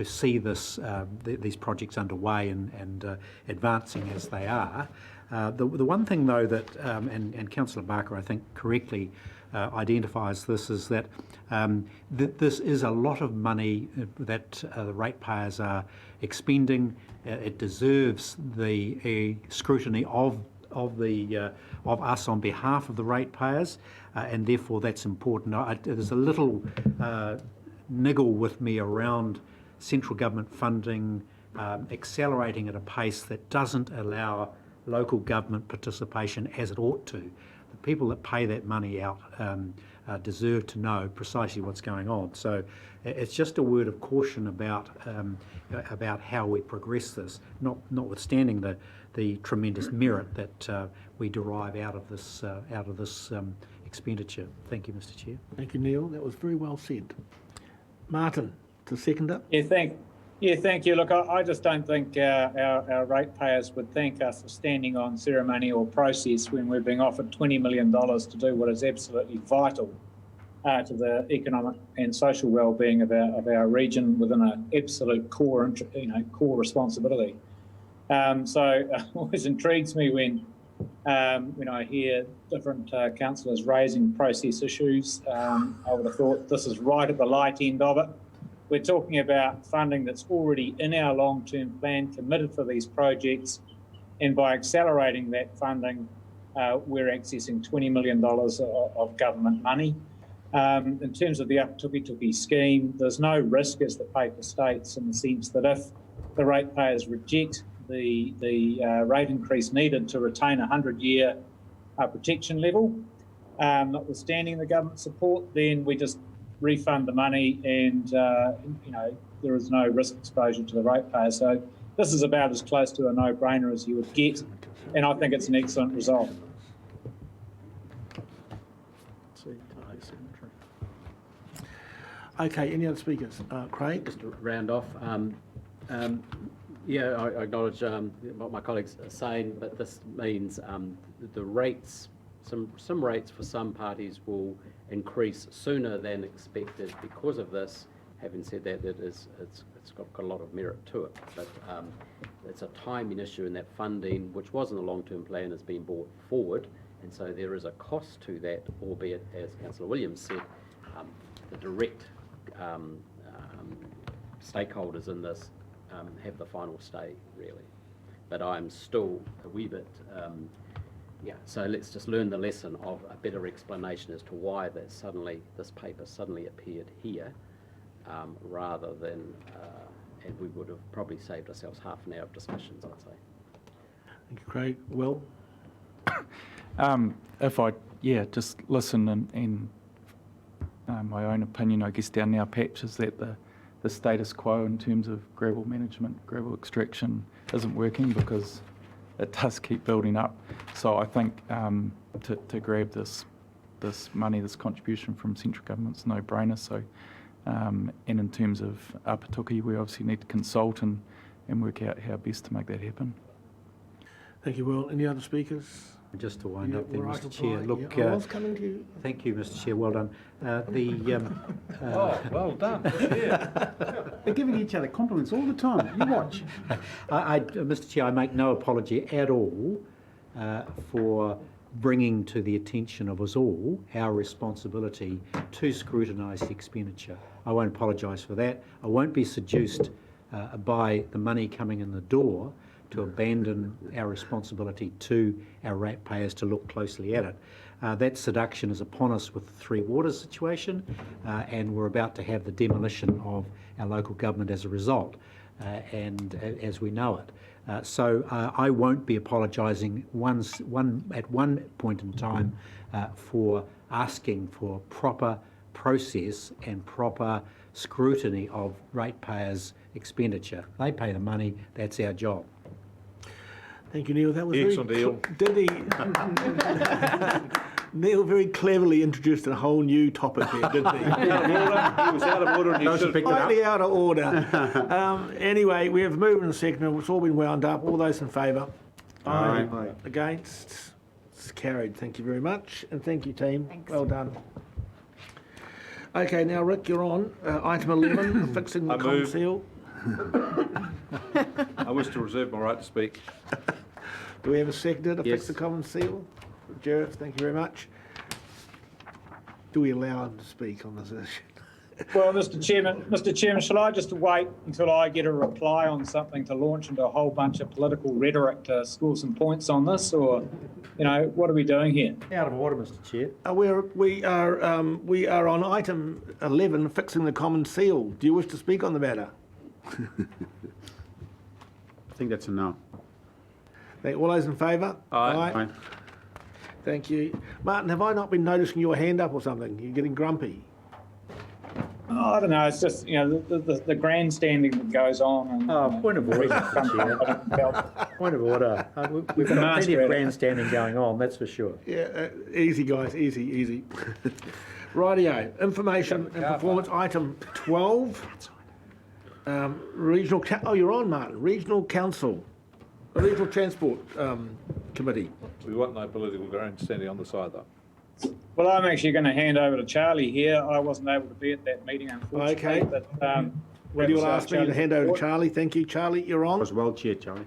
see these projects underway and advancing as they are. The one thing though that, and Councillor Barker I think correctly identifies this, is that this is a lot of money that the ratepayers are expending. It deserves the scrutiny of us on behalf of the ratepayers, and therefore that's important. There's a little niggle with me around central government funding accelerating at a pace that doesn't allow local government participation as it ought to. The people that pay that money out deserve to know precisely what's going on. So it's just a word of caution about how we progress this, notwithstanding the tremendous merit that we derive out of this expenditure. Thank you, Mr. Chair. Thank you, Neil. That was very well said. Martin, to seconder. Thank you. Look, I just don't think our ratepayers would thank us for standing on ceremony or process when we're being offered $20 million to do what is absolutely vital to the economic and social well-being of our region within an absolute core responsibility. So it always intrigues me when I hear different councillors raising process issues. I would have thought this is right at the light end of it. We're talking about funding that's already in our long-term plan, committed for these projects, and by accelerating that funding, we're accessing $20 million of government money. In terms of the Tuki scheme, there's no risk, as the paper states, in the sense that if the ratepayers reject the rate increase needed to retain a 100-year protection level, notwithstanding the government support, then we just refund the money, and there is no risk exposure to the ratepayer. So this is about as close to a no-brainer as you would get, and I think it's an excellent result. Okay, any other speakers? Craig? Just to round off, I acknowledge what my colleagues are saying, but this means the rates some rates for some parties will increase sooner than expected because of this. Having said that, it's got a lot of merit to it, but it's a timing issue in that funding, which was in the long-term plan, has been brought forward, and so there is a cost to that, albeit, as Councillor Williams said, the direct stakeholders in this have the final say, really. But I'm still a wee bit, so let's just learn the lesson of a better explanation as to why this paper suddenly appeared here, rather than, and we would have probably saved ourselves half an hour of discussions, I'd say. Thank you, Craig. Will? If I, just listen and my own opinion, I guess, down our patch is that the status quo in terms of gravel management, gravel extraction isn't working because it does keep building up. So I think to grab this money, this contribution from central government's no-brainer. So, and in terms of Apatuki, we obviously need to consult and work out how best to make that happen. Thank you, Will. Any other speakers? Just to wind up then, right Mr. Chair. Look, I was coming to you. Thank you, Mr. Chair. Well done. Well done. Yeah. They're giving each other compliments all the time. You watch. Mr. Chair, I make no apology at all for bringing to the attention of us all our responsibility to scrutinise the expenditure. I won't apologise for that. I won't be seduced by the money coming in the door to abandon our responsibility to our ratepayers to look closely at it. That seduction is upon us with the Three Waters situation, and we're about to have the demolition of our local government as a result, and as we know it. So I won't be apologising at one point in time for asking for proper process and proper scrutiny of ratepayers' expenditure. They pay the money, that's our job. Thank you, Neil. That was excellent, Neil. Did he? Neil very cleverly introduced a whole new topic here, didn't he? He was out of order and you should have picked it up. Slightly out of order. Anyway, we have moved and seconded. It's all been wound up. All those in favour? Aye. Against? It's carried. Thank you very much. And thank you, team. Thanks. Well done. Okay, now, Rick, you're on. Item 11, fixing the com seal. I wish to reserve my right to speak. Do we have a seconder to Yes. fix the common seal? Jareth, thank you very much. Do we allow him to speak on this issue? Well, Mr. Chairman, shall I just wait until I get a reply on something to launch into a whole bunch of political rhetoric to score some points on this, or, what are we doing here? Out of order, Mr. Chair. We are on item 11, fixing the common seal. Do you wish to speak on the matter? I think that's a no. All those in favour? Aye. Thank you. Martin, have I not been noticing your hand up or something? You're getting grumpy. Oh, I don't know. It's just the grandstanding that goes on. And, Point of order, Mr. Chair. Point of order. We've got plenty of grandstanding going on, that's for sure. Yeah, easy, guys. Easy. Rightio. Information and performance item 12. Regional. You're on, Martin. Regional Council. Regional Transport Committee. We want no political grandstanding on the side, though. Well, I'm actually going to hand over to Charlie here. I wasn't able to be at that meeting, unfortunately. Okay. But, Well, you'll ask me to hand over to Charlie. Thank you, Charlie. You're on. Was well chaired, Charlie.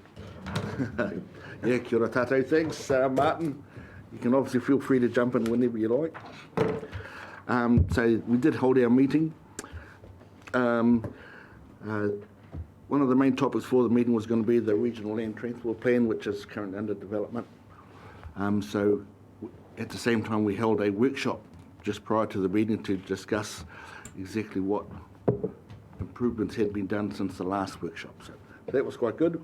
Yeah, kia ora tātou. Thanks, Martin. You can obviously feel free to jump in whenever you like. So we did hold our meeting. One of the main topics for the meeting was going to be the Regional Land Transport Plan, which is currently under development. So at the same time, we held a workshop just prior to the meeting to discuss exactly what improvements had been done since the last workshop. So that was quite good.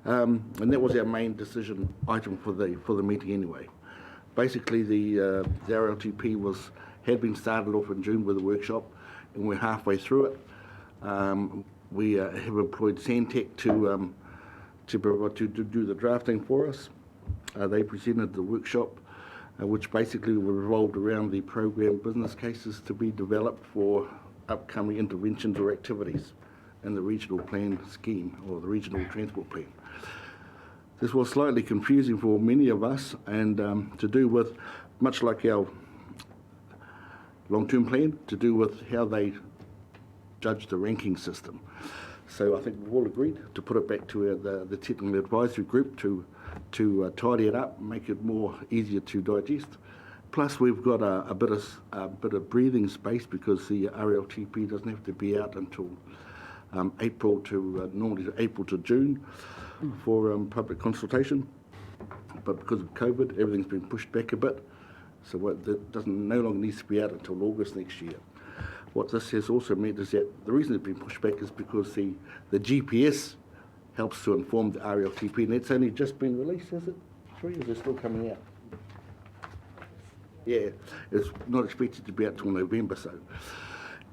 And that was our main decision item for the meeting anyway. Basically, the RLTP had been started off in June with the workshop, and we're halfway through it. We have employed Santec to do the drafting for us. They presented the workshop, which basically revolved around the program business cases to be developed for upcoming interventions or activities in the regional plan scheme or the regional transport plan. This was slightly confusing for many of us, and to do with much like our long-term plan, to do with how they judge the ranking system. So I think we've all agreed to put it back to the technical advisory group to tidy it up, make it more easier to digest. Plus, we've got a bit of breathing space because the RLTP doesn't have to be out until normally April to June for public consultation. But because of COVID, everything's been pushed back a bit, so that no longer needs to be out until August next year. What this has also meant is that the reason it's been pushed back is because the GPS helps to inform the RLTP, and it's only just been released, is it? Or is it still coming out? Yeah, it's not expected to be out till November,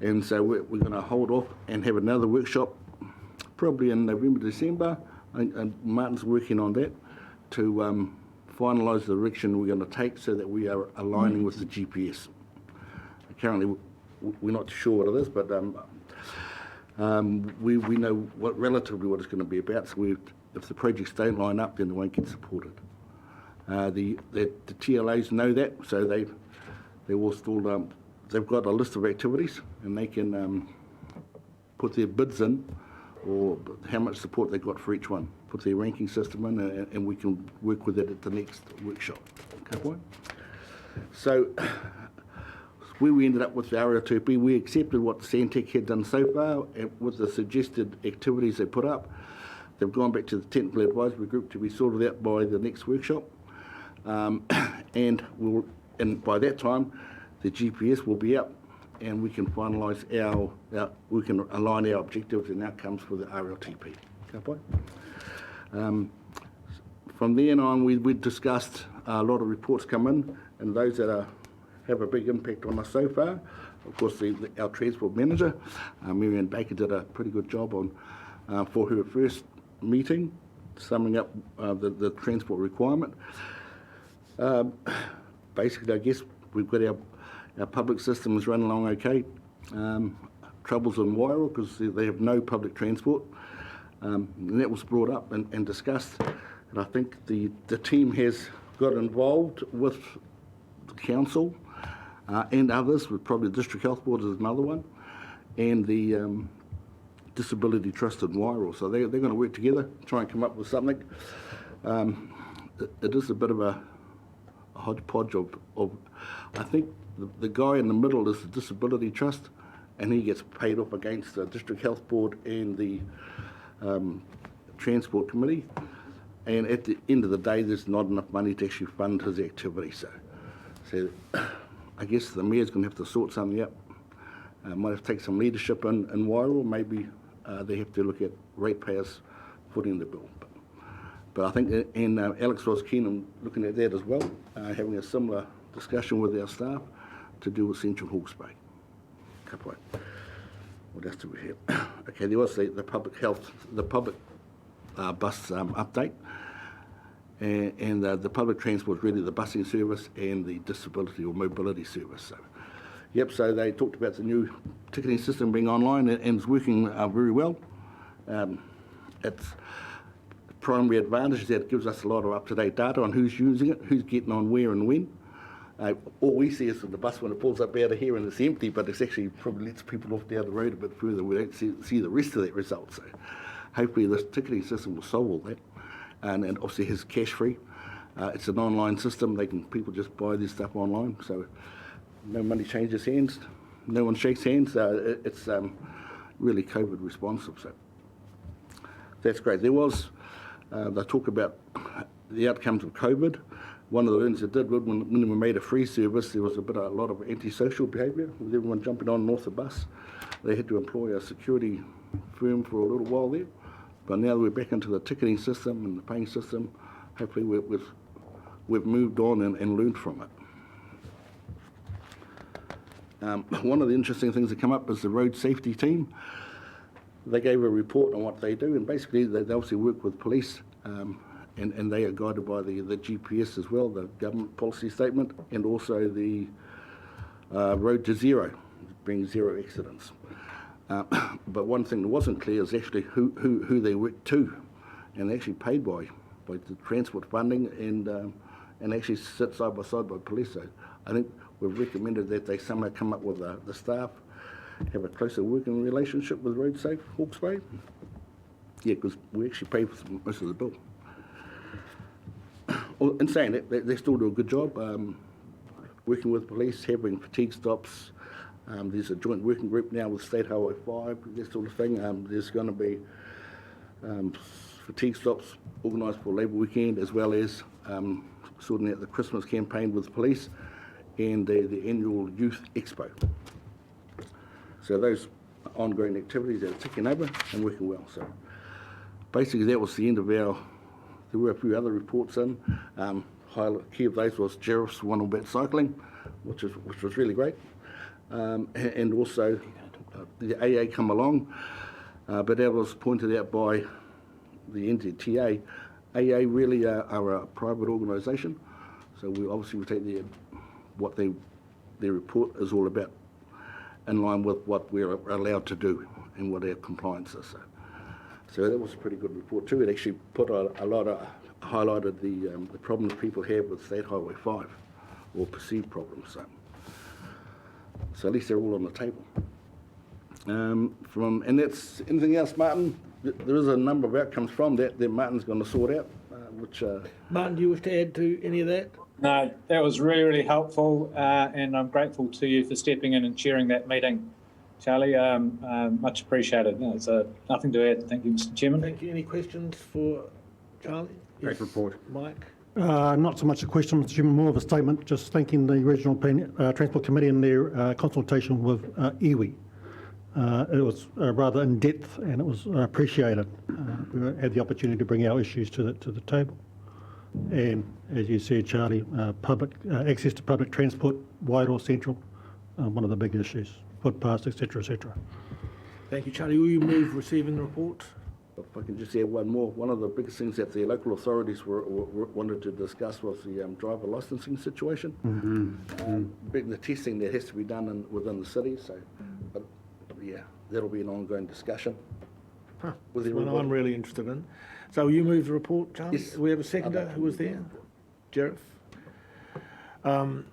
and so we're going to hold off and have another workshop, probably in November, December, and Martin's working on that to finalise the direction we're going to take so that we are aligning with the GPS. Currently, we're not sure what it is, but we know relatively what it's going to be about. So if the projects don't line up, then they won't get supported. The TLAs know that, so they're all still they've got a list of activities, and they can put their bids in, or how much support they got for each one. Put their ranking system in, and we can work with it at the next workshop. Okay, so where we ended up with the RLTP, we accepted what Santec had done so far with the suggested activities they put up. They've gone back to the technical advisory group to be sorted out by the next workshop, and by that time, the GPS will be up, and we can finalise we can align our objectives and outcomes for the RLTP. Okay, from then on, we discussed a lot of reports come in, and those that have a big impact on us so far. Of course, our transport manager, Marianne Baker, did a pretty good job on for her first meeting, summing up the transport requirement. Basically, I guess we've got our public system is running along okay. Troubles in Wairoa because they have no public transport. And that was brought up and discussed. And I think the team has got involved with the council and others, with probably the District Health Board is another one, and the Disability Trust in Wairoa. So they're going to work together, try and come up with something. It is a bit of a hodgepodge of I think the guy in the middle is the Disability Trust, and he gets paid off against the District Health Board and the Transport Committee. And at the end of the day, there's not enough money to actually fund his activity. So I guess the mayor's going to have to sort something out. Might have to take some leadership in Wairoa. Maybe they have to look at ratepayers footing the bill. But I think, and Alex was keen on looking at that as well, having a similar discussion with our staff to do with Central Hawke's Bay. Okay, what else do we have? Okay, there was the public health, the public bus update, and the public transport is really the busing service and the disability or mobility service. So, yep, so they talked about the new ticketing system being online and it's working very well. Its primary advantage is that it gives us a lot of up-to-date data on who's using it, who's getting on where and when. All we see is that the bus when it pulls up out of here and it's empty, but it's actually probably lets people off down the road a bit further. We don't see the rest of that result. So hopefully this ticketing system will solve all that. And obviously it's cash-free. It's an online system. People just buy this stuff online. So no money changes hands. No one shakes hands. It's really COVID responsive. So that's great. There was, they talk about the outcomes of COVID. One of the learnings it did when we made a free service, there was a lot of antisocial behaviour with everyone jumping on and off the bus. They had to employ a security firm for a little while there, but now we're back into the ticketing system and the paying system. Hopefully we've moved on and learned from it. One of the interesting things that come up is the road safety team. They gave a report on what they do, and basically they obviously work with police. And they are guided by the GPS as well, the government policy statement, and also the road to zero, being zero accidents. But one thing that wasn't clear is actually who they work to, and they're actually paid by the transport funding and actually sit side by side by police. So I think we've recommended that they somehow come up with the staff, have a closer working relationship with Road Safe Hawke's Bay. Yeah, because we actually pay for most of the bill. Well, in saying that, they still do a good job working with police, having fatigue stops. There's a joint working group now with State Highway 5, that sort of thing. There's going to be fatigue stops organised for Labour weekend, as well as sorting out the Christmas campaign with police and the annual Youth Expo. So those ongoing activities are ticking over and working well. So basically that was the end of our, there were a few other reports in. Key of those was Sheriff's one about cycling, which was really great. And also the AA come along, but that was pointed out by the NZTA. AA really are a private organisation, so we obviously will take their report is all about, in line with what we're allowed to do and what our compliance is. So that was a pretty good report too. It actually put a lot of, highlighted the problems people have with State Highway 5, or perceived problems. So at least they're all on the table. And that's anything else, Martin? There is a number of outcomes from that Martin's going to sort out. Martin, do you wish to add to any of that? No, that was really, really helpful, and I'm grateful to you for stepping in and chairing that meeting, Charlie. Much appreciated. No, it's nothing to add. Thank you, Mr. Chairman. Thank you. Any questions for Charlie? Great report. Mike? Not so much a question, Mr. Chairman, more of a statement, just thanking the Regional Transport Committee and their consultation with iwi. It was rather in-depth and it was appreciated. We had the opportunity to bring our issues to the table. And as you said, Charlie, public access to public transport, Wairoa Central, one of the big issues, footpaths, etc., etc. Thank you, Charlie. Will you move receiving the report? If I can just add one more, one of the biggest things that the local authorities wanted to discuss was the driver licensing situation. The testing that has to be done within the city. So, but yeah, that'll be an ongoing discussion. With one I'm really interested in. So will you move the report, Charlie? Yes. We have a seconder who was there, Jareth. So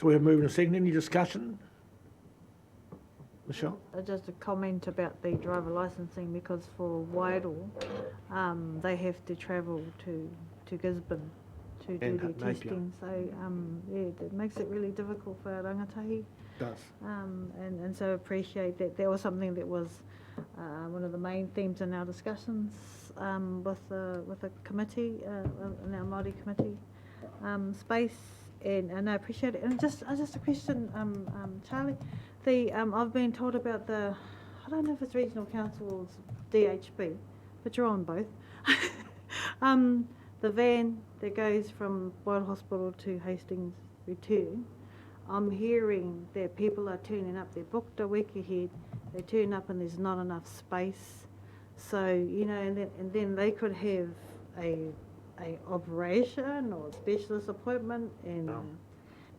we have moved and seconded. Any discussion? Michelle? Just a comment about the driver licensing, because for Wairoa, they have to travel to Gisborne to do their testing. So yeah, that makes it really difficult for our rangatahi. Does. And so appreciate that. That was something that was one of the main themes in our discussions with the committee, in our Maori Committee space. And I appreciate it. And just a question, Charlie. I've been told about I don't know if it's Regional Council's DHB, but you're on both. The van that goes from Wild Hospital to Hastings return, I'm hearing that people are turning up. They're booked a week ahead. They turn up and there's not enough space. So, you know, and then they could have a operation or a specialist appointment, and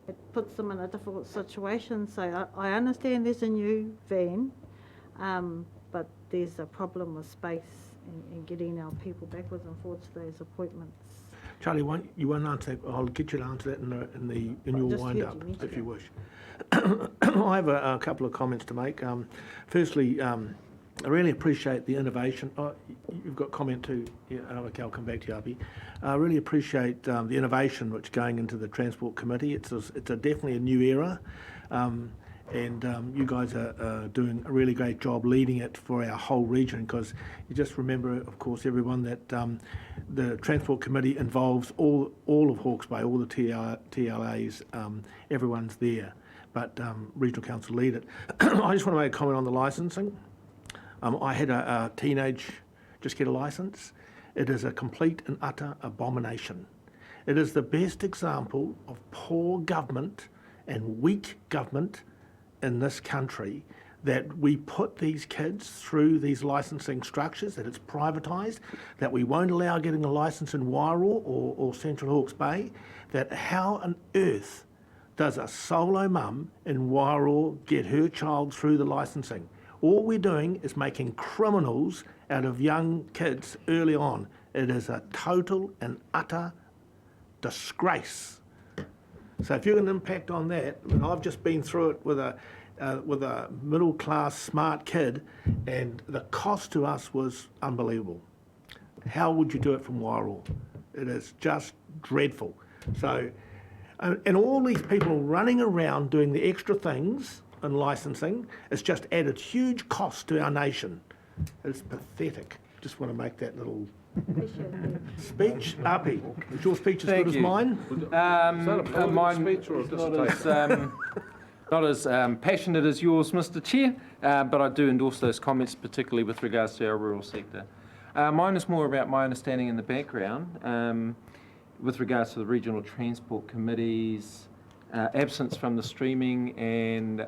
it puts them in a difficult situation. So I understand there's a new van, but there's a problem with space and getting our people backwards and forwards to those appointments. Charlie, you won't answer. I'll get you to answer that in your wind up, if you wish. I have a couple of comments to make. Firstly, I really appreciate the innovation. You've got comment too. Yeah, okay, I'll come back to you, Api. I really appreciate the innovation which is going into the Transport Committee. It's definitely a new era, and you guys are doing a really great job leading it for our whole region, because you just remember, of course, everyone, that the Transport Committee involves all of Hawke's Bay, all the TLAs, everyone's there, but Regional Council lead it. I just want to make a comment on the licensing. I had a teenage just get a licence. It is a complete and utter abomination. It is the best example of poor government and weak government in this country, that we put these kids through these licensing structures, that it's privatised, that we won't allow getting a licence in Wairoa or Central Hawke's Bay, that how on earth does a solo mum in Wairoa get her child through the licensing? All we're doing is making criminals out of young kids early on. It is a total and utter disgrace So if you're going to impact on that, I mean, I've just been through it with a middle-class smart kid, and the cost to us was unbelievable. How would you do it from Wairoa? It is just dreadful. So, and all these people running around doing the extra things and licensing, it's just added huge cost to our nation. It's pathetic. Just want to make that little speech. Api, is your speech as good as mine? Mine is not as passionate as yours, Mr. Chair, but I do endorse those comments, particularly with regards to our rural sector. Mine is more about my understanding in the background with regards to the Regional Transport Committee's absence from the streaming and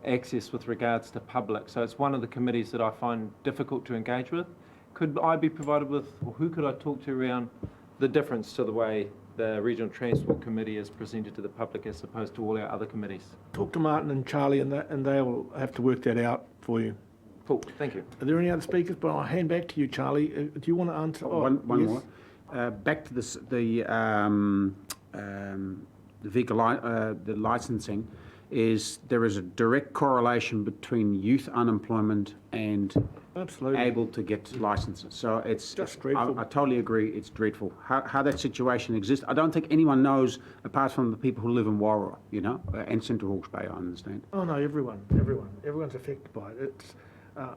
access with regards to public. So it's one of the committees that I find difficult to engage with. Could I be provided with, or who could I talk to around the difference to the way the Regional Transport Committee is presented to the public as opposed to all our other committees? Talk to Martin and Charlie, and they will have to work that out for you. Cool, thank you. Are there any other speakers? But I'll hand back to you, Charlie. Do you want to answer? One yes? more. Back to this, the vehicle the licensing. There is a direct correlation between youth unemployment and able to get licenses. So it's just dreadful. I totally agree. It's dreadful how that situation exists. I don't think anyone knows apart from the people who live in Wairoa, and Central Hawke's Bay. I understand. Oh no, everyone's affected by it. It's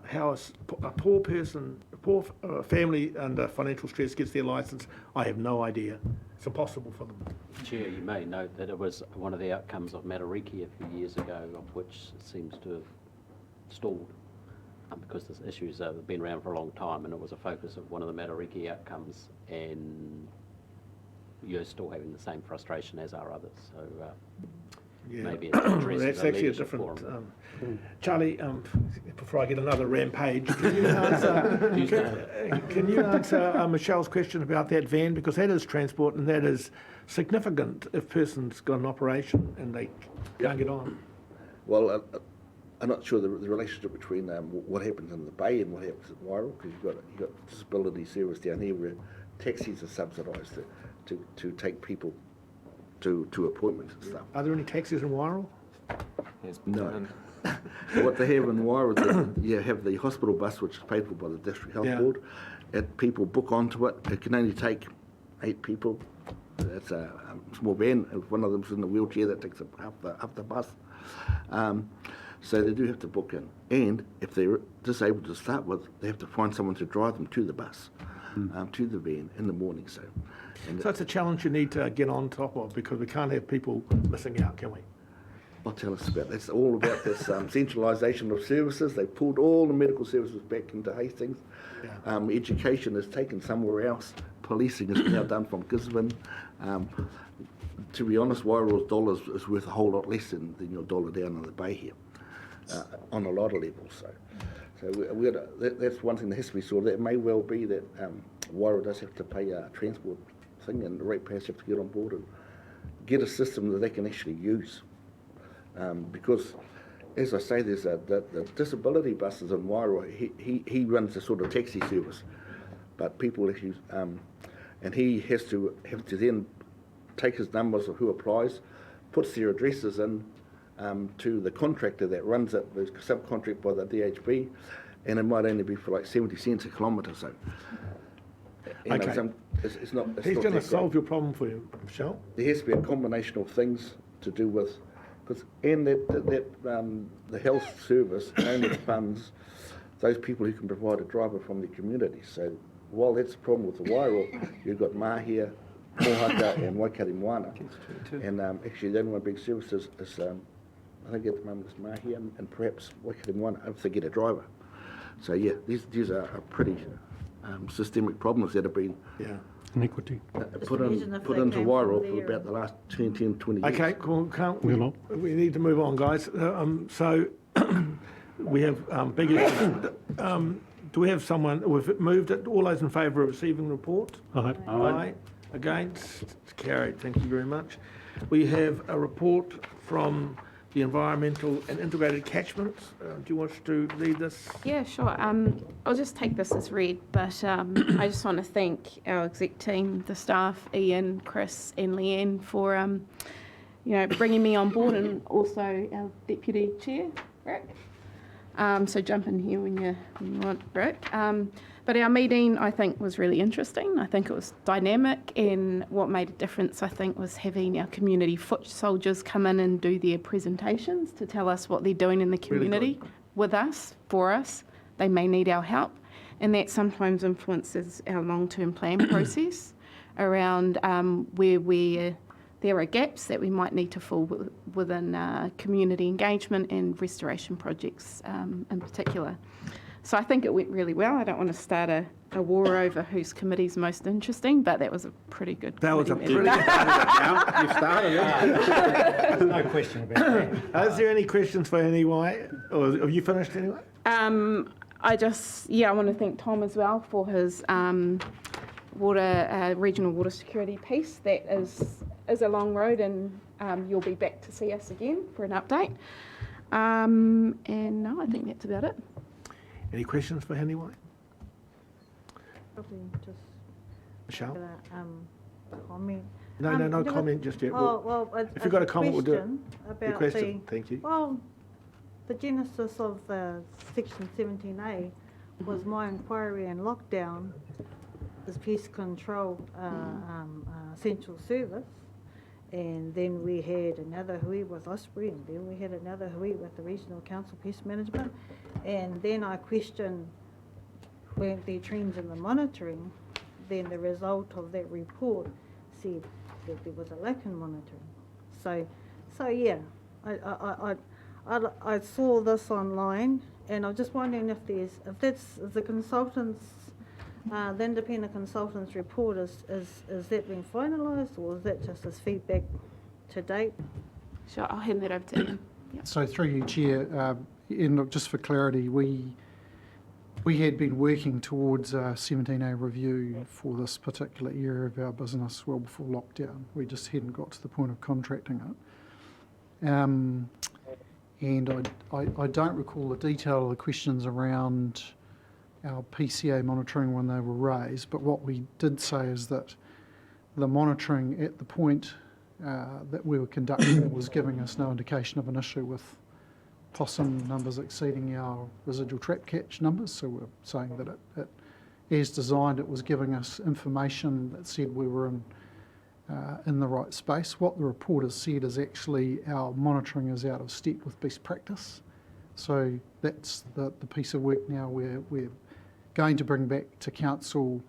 how a poor person, a poor family under financial stress gets their licence. I have no idea. It's impossible for them. Chair, you may note that it was one of the outcomes of Matariki a few years ago, of which it seems to have stalled because this issues have been around for a long time, and it was a focus of one of the Matariki outcomes, and you're still having the same frustration as are others. So maybe it's addressed that's in a actually a leadership different. forum. Charlie, before I get another rampage, can you answer, can you answer Michelle's question about that van? Because that is transport, and that is significant if person's got an operation and they can't get on. Well, I'm not sure the relationship between what happens in the Bay and what happens in Wairoa, because you've got disability service down here where taxis are subsidised to take people to appointments and stuff. Are there any taxis in Wairoa? Yes, no. What they have in Wairoa is you have the hospital bus, which is paid for by the District Health Board. People book onto it. It can only take 8 people. That's a small van. If one of them's in a wheelchair, that takes up half the bus. So they do have to book in. And if they're disabled to start with, they have to find someone to drive them to the bus, to the van in the morning. So it's a challenge you need to get on top of, because we can't have people missing out, can we? Well, tell us about that. It's all about this centralisation of services. They pulled all the medical services back into Hastings. Education is taken somewhere else. Policing is now done from Gisborne. To be honest, Wairoa's dollar is worth a whole lot less than your dollar down in the Bay here, on a lot of levels. So that's one thing that has to be sorted. It may well be that Wairoa does have to pay a transport thing, and the ratepayers have to get on board and get a system that they can actually use. Because, as I say, there's the disability buses in Wairoa. He runs a sort of taxi service, but people actually, and he has to then take his numbers of who applies, puts their addresses in to the contractor that runs it, the subcontract by the DHB, and it might only be for like 70 cents a kilometre. So, it's not. He's going to solve your problem for you, Michelle. There has to be a combination of things to do with. And the health service only funds those people who can provide a driver from the community. So while that's a problem with the Wairoa, you've got Mahia, Mohaka and Waikari Moana. And actually the only one big service is I think at the moment it's Mahia and perhaps Waikari Moana if they get a driver. So yeah, these are pretty systemic problems that have been inequity. Put into Wairoa for about the last 10, 20 years. Okay, cool. We need to move on, guys. So we have big issues. Do we have someone? We've moved it. All those in favour of receiving the report? Aye. Aye. Against? It's carried. Thank you very much. We have a report from the Environmental and Integrated Catchments. Do you want to lead this? Yeah, sure. I'll just take this as read, but I just want to thank our exec team, the staff, Ian, Chris and Leanne for bringing me on board, and also our Deputy Chair, Rick. So jump in here when you want, Rick. But our meeting, I think, was really interesting. I think it was dynamic, and what made a difference, I think, was having our community foot soldiers come in and do their presentations to tell us what they're doing in the community with us, for us. They may need our help, and that sometimes influences our long-term plan process around where there are gaps that we might need to fill within community engagement and restoration projects in particular. So I think it went really well. I don't want to start a war over whose committee's most interesting, but that was a pretty good That was a meeting. pretty You started it. There's no question about that. Is there any questions for anyway? Or have you finished anyway? I want to thank Tom as well for his regional water security piece. That is a long road, and you'll be back to see us again for an update. And no, I think that's about it. Any questions for Haniwai? Probably just Michelle? comment. No comment just yet. If you've got a comment, we'll do it. About Your question, thank you. Well, the genesis of Section 17A was my inquiry and lockdown as Pest Control Central Service. And then we had another hui with Osprey, and then we had another hui with the Regional Council Pest Management. And then I questioned weren't there trends in the monitoring. Then the result of that report said that there was a lack in monitoring. So yeah, I saw this online, and I'm just wondering if the consultants. The independent consultant's report, is that been finalised, or is that just as feedback to date? Sure, I'll hand that over to Ian. Yep. So through you, Chair, and just for clarity, we had been working towards a 17A review for this particular area of our business well before lockdown. We just hadn't got to the point of contracting it. And I don't recall the detail of the questions around our PCA monitoring when they were raised, but what we did say is that the monitoring at the point that we were conducting was giving us no indication of an issue with possum numbers exceeding our residual trap catch numbers. So we're saying that it as designed, it was giving us information that said we were in the right space. What the report has said is actually our monitoring is out of step with best practice. So that's the piece of work now we're going to bring back to Council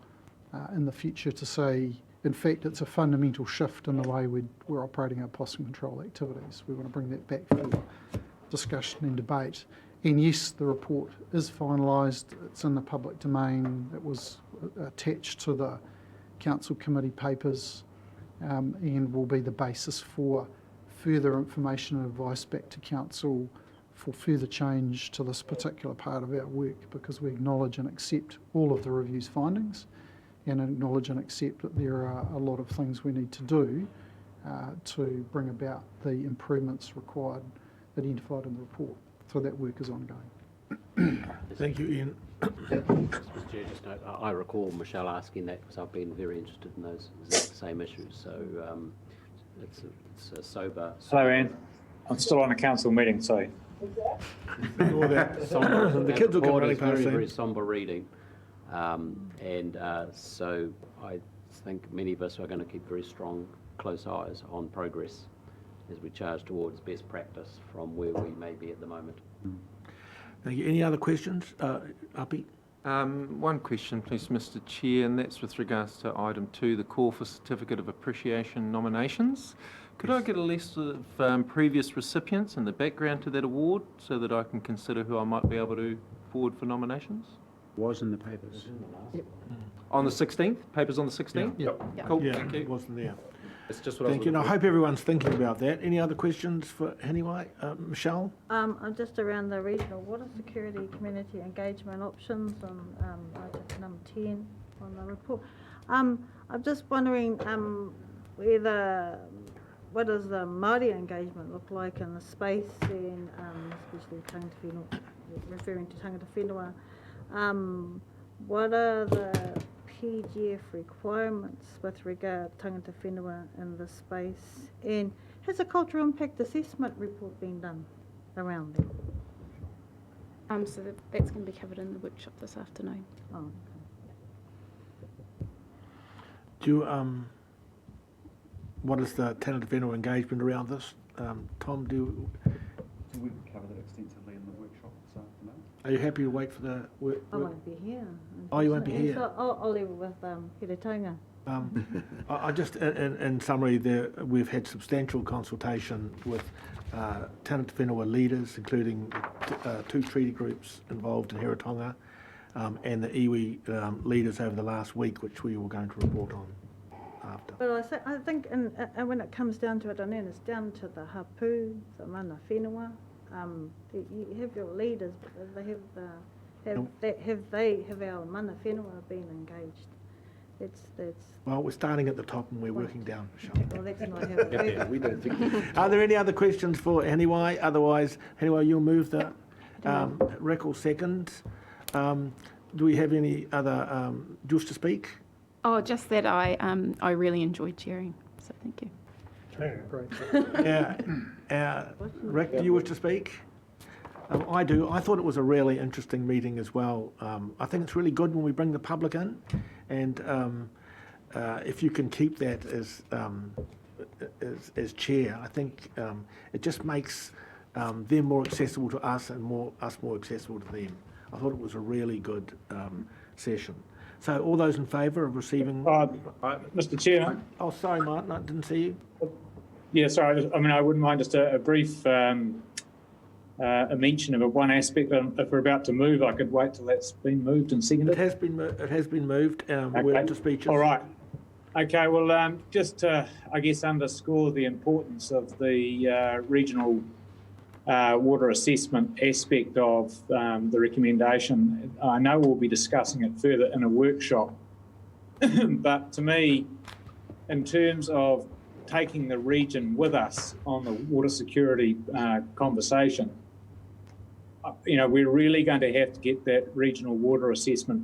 in the future to say, in fact, it's a fundamental shift in the way we're operating our possum control activities. We want to bring that back for discussion and debate. And yes, the report is finalised. It's in the public domain. It was attached to the Council Committee papers and will be the basis for further information and advice back to Council for further change to this particular part of our work, because we acknowledge and accept all of the review's findings and acknowledge and accept that there are a lot of things we need to do to bring about the improvements required, identified in the report. So that work is ongoing. Thank you, Ian. Mr. Chair, just note, I recall Michelle asking that because I've been very interested in those exact same issues. So it's a sober. Hello, Ian. I'm still on a council meeting, so. Ignore that. The kids will come running past soon. Very sombre reading. So I think many of us are going to keep very strong, close eyes on progress as we charge towards best practice from where we may be at the moment. Thank you. Any other questions? Api? One question, please, Mr. Chair, and that's with regards to item 2, the call for Certificate of Appreciation nominations. Could I get a list of previous recipients and the background to that award so that I can consider who I might be able to forward for nominations? Was in the papers. Yep. On the 16th? Papers on the 16th? Yeah. Cool, Yeah, thank you. it wasn't there. That's just what Thank you. And I hope everyone's thinking about that. Any other questions for Haniwai? Michelle? I'm just around the regional water security community engagement options on item number 10 on the report. I'm just wondering what does the Maori engagement look like in the space, and especially tangata whenua, referring to tangata whenua. What are the PGF requirements with regard to tangata whenua in the space, and Has a cultural impact assessment report been done around there? So that's going to be covered in the workshop this afternoon. Oh, Do you, what is the Tana Te Whenua engagement around this? Tom, do We can cover that extensively in the workshop this afternoon. are you happy to wait for the work? I won't be here. Oh, you won't be here? So I'll leave it with Hiratanga. I just, in summary, we've had substantial consultation with Tana Te Whenua leaders, including 2 treaty groups involved in Hiratonga, and the iwi leaders over the last week, which we were going to report on after. But I think and when it comes down to it, and then it's down to the hapu, the mana whenua. You have your leaders, but have our mana whenua been engaged? That's. Well, we're starting at the top and we're working down. Well, that's not how it works. Yeah, we don't think. Are there any other questions for Haniwai? Otherwise, Haniwai, you'll move the Rick will second. Do we have any other do you wish to speak? Oh, just that I really enjoyed chairing, so thank you. Yeah. Rick, do you wish to speak? I do. I thought it was a really interesting meeting as well. I think it's really good when we bring the public in, and if you can keep that as chair, I think it just makes them more accessible to us and us more accessible to them. I thought it was a really good session. So all those in favour of receiving... Mr Chair. Oh, sorry, Martin, I didn't see you. Yeah, sorry. I mean, I wouldn't mind just a brief a mention of one aspect. If we're about to move, I could wait till that's been moved and seconded. It has been moved. We're into speeches. All right. Okay, well, just to, I guess, underscore the importance of the regional water assessment aspect of the recommendation. I know we'll be discussing it further in a workshop, but to me, in terms of taking the region with us on the water security conversation, we're really going to have to get that regional water assessment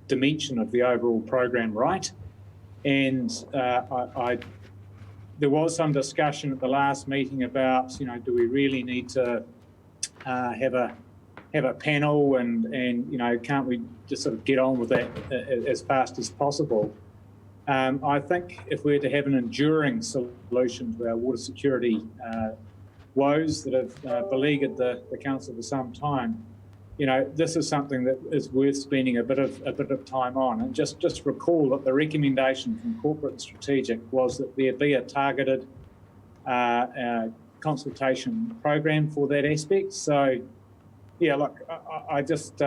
dimension of the overall program right. And there was some discussion at the last meeting about, do we really need to have a panel and can't we just sort of get on with that as fast as possible? I think if we're to have an enduring solution to our water security woes that have beleaguered the council for some time, this is something that is worth spending a bit of time on. And just recall that the recommendation from corporate and strategic was that there be a targeted consultation program for that aspect. So, yeah, look, I just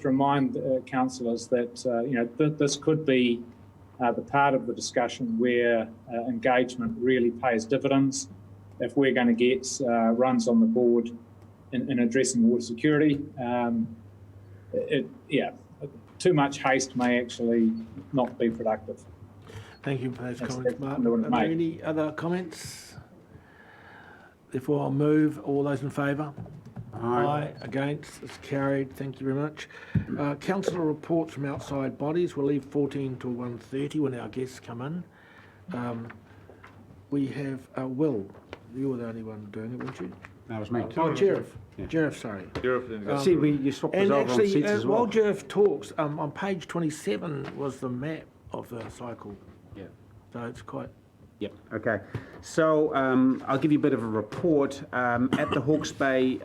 remind councillors that this could be the part of the discussion where engagement really pays dividends if we're going to get runs on the board in addressing water security. Too much haste may actually not be productive. Thank you for those comments, Martin. Are there any other comments? Therefore, I'll move. All those in favour? Aye. Against? It's carried. Thank you very much. Councillor reports from outside bodies. We'll leave 14 till 1:30 when our guests come in. We have Will. You were the only one doing it, weren't you? That was me. Oh, Sheriff. Sheriff, sorry. See, you swapped us over on seats as well. While Sheriff talks, on page 27 was the map of the cycle. Yeah. So it's quite... Yep, okay. So I'll give you a bit of a report. At the Hawke's Bay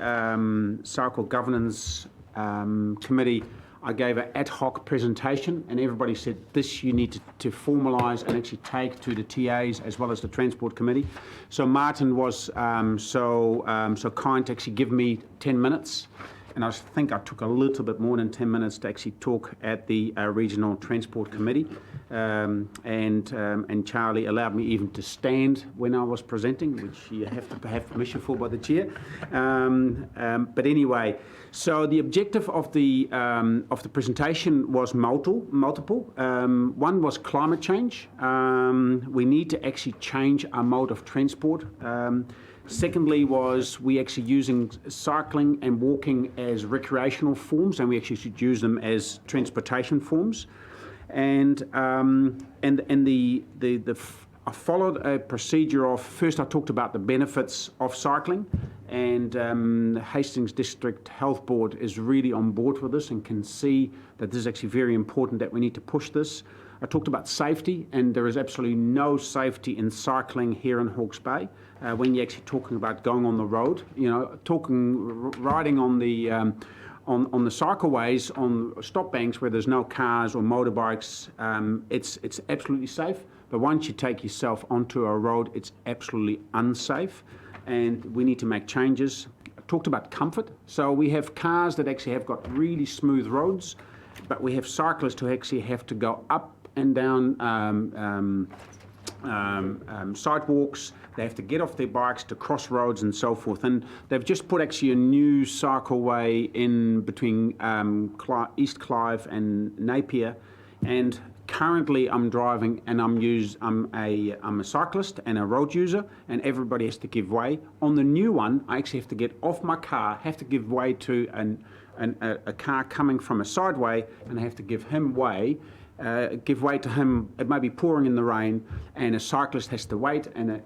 Cycle Governance Committee, I gave an ad hoc presentation and everybody said this you need to formalise and actually take to the TAs as well as the Transport Committee. So Martin was so kind to actually give me 10 minutes and I think I took a little bit more than 10 minutes to actually talk at the Regional Transport Committee. And Charlie allowed me even to stand when I was presenting, which you have to have permission for by the chair. But anyway, so the objective of the presentation was multiple. One was climate change. We need to actually change our mode of transport. Secondly was we actually using cycling and walking as recreational forms, and we actually should use them as transportation forms. And the I followed a procedure of, first I talked about the benefits of cycling, and the Hastings District Health Board is really on board with this and can see that this is actually very important, that we need to push this. I talked about safety, and there is absolutely no safety in cycling here in Hawke's Bay. When you're actually talking about going on the road, riding on the cycleways, on stop banks where there's no cars or motorbikes, it's absolutely safe. But once you take yourself onto a road, it's absolutely unsafe, and we need to make changes. I talked about comfort. So we have cars that actually have got really smooth roads, but we have cyclists who actually have to go up and down sidewalks. They have to get off their bikes to cross roads and so forth. And they've just put actually a new cycleway in between East Clive and Napier. And currently I'm driving, and I'm a cyclist and a road user, and everybody has to give way. On the new one, I actually have to get off my car, have to give way to a car coming from a sideway, and I have to give him way. Give way to him. It may be pouring in the rain, and a cyclist has to wait, and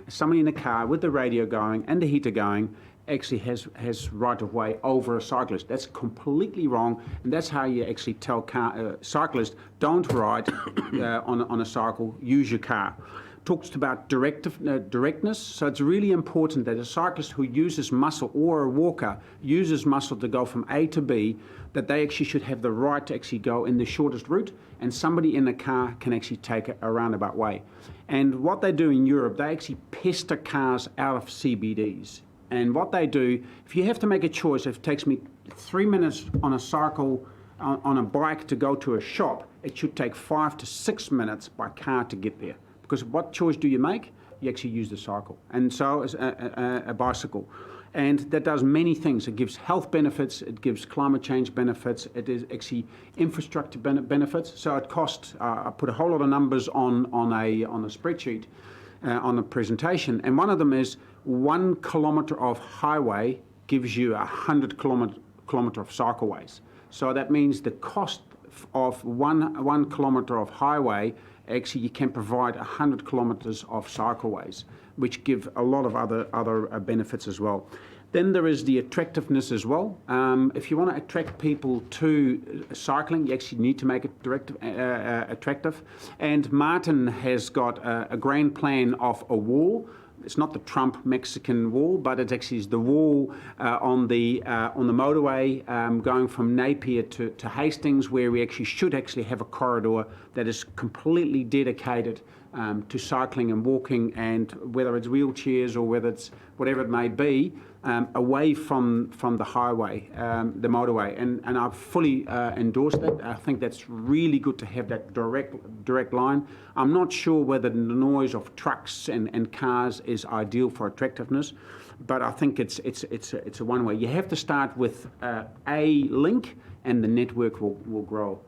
somebody in the car with the radio going and the heater going actually has right of way over a cyclist. That's completely wrong, and that's how you actually tell cyclists, don't ride on a cycle, use your car. Talks about directness, so it's really important that a cyclist who uses muscle, or a walker uses muscle to go from A to B, that they actually should have the right to actually go in the shortest route, and somebody in the car can actually take a roundabout way. And what they do in Europe, they actually pester cars out of CBDs. And what they do, if you have to make a choice, if it takes me 3 minutes on a cycle, on a bike to go to a shop, it should take 5 to 6 minutes by car to get there. Because what choice do you make? You actually use the cycle. And so is a bicycle. And that does many things. It gives health benefits, it gives climate change benefits, it is actually infrastructure benefits. So it costs, I put a whole lot of numbers on a spreadsheet, on a presentation, and one of them is 1 kilometre of highway gives you 100 kilometre of cycleways. So that means the cost of one kilometre of highway, actually you can provide 100 kilometres of cycleways, which give a lot of other benefits as well. Then there is the attractiveness as well. If you want to attract people to cycling, you actually need to make it attractive. And Martin has got a grand plan of a wall. It's not the Trump Mexican wall, but it actually is the wall on the motorway going from Napier to Hastings, where we actually should have a corridor that is completely dedicated to cycling and walking, and whether it's wheelchairs or whether it's whatever it may be, away from the highway, the motorway. And I fully endorse that. I think that's really good to have that direct line. I'm not sure whether the noise of trucks and cars is ideal for attractiveness, but I think it's a one way. You have to start with a link, and the network will grow.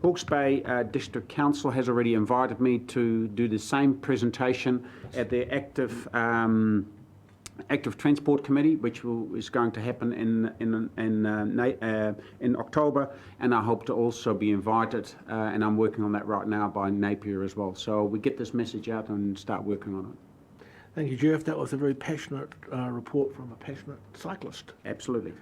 Hawke's Bay District Council has already invited me to do the same presentation at their active Transport Committee, which is going to happen in October, and I hope to also be invited, and I'm working on that right now, by Napier as well. So we get this message out and start working on it. Thank you, Jeff. That was a very passionate report from a passionate cyclist. Absolutely.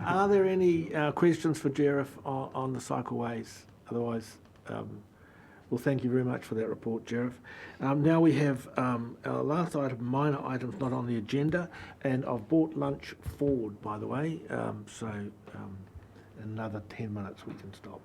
Are there any questions for Jeff on the cycleways? Otherwise, well, thank you very much for that report, Jeff. Now we have our last item, minor items not on the agenda, and I've brought lunch forward, by the way, so another 10 minutes we can stop.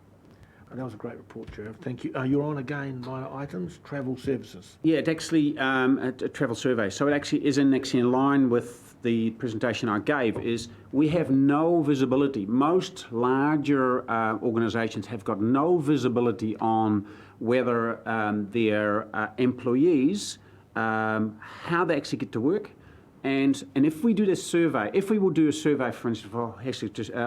And that was a great report, Jeff. Thank you. You're on again, minor items, travel services. Yeah, it's actually a travel survey. So it actually is in line with the presentation I gave. Is we have no visibility. Most larger organisations have got no visibility on whether their employees, how they actually get to work. And if we do this survey, if we will do a survey, for instance, for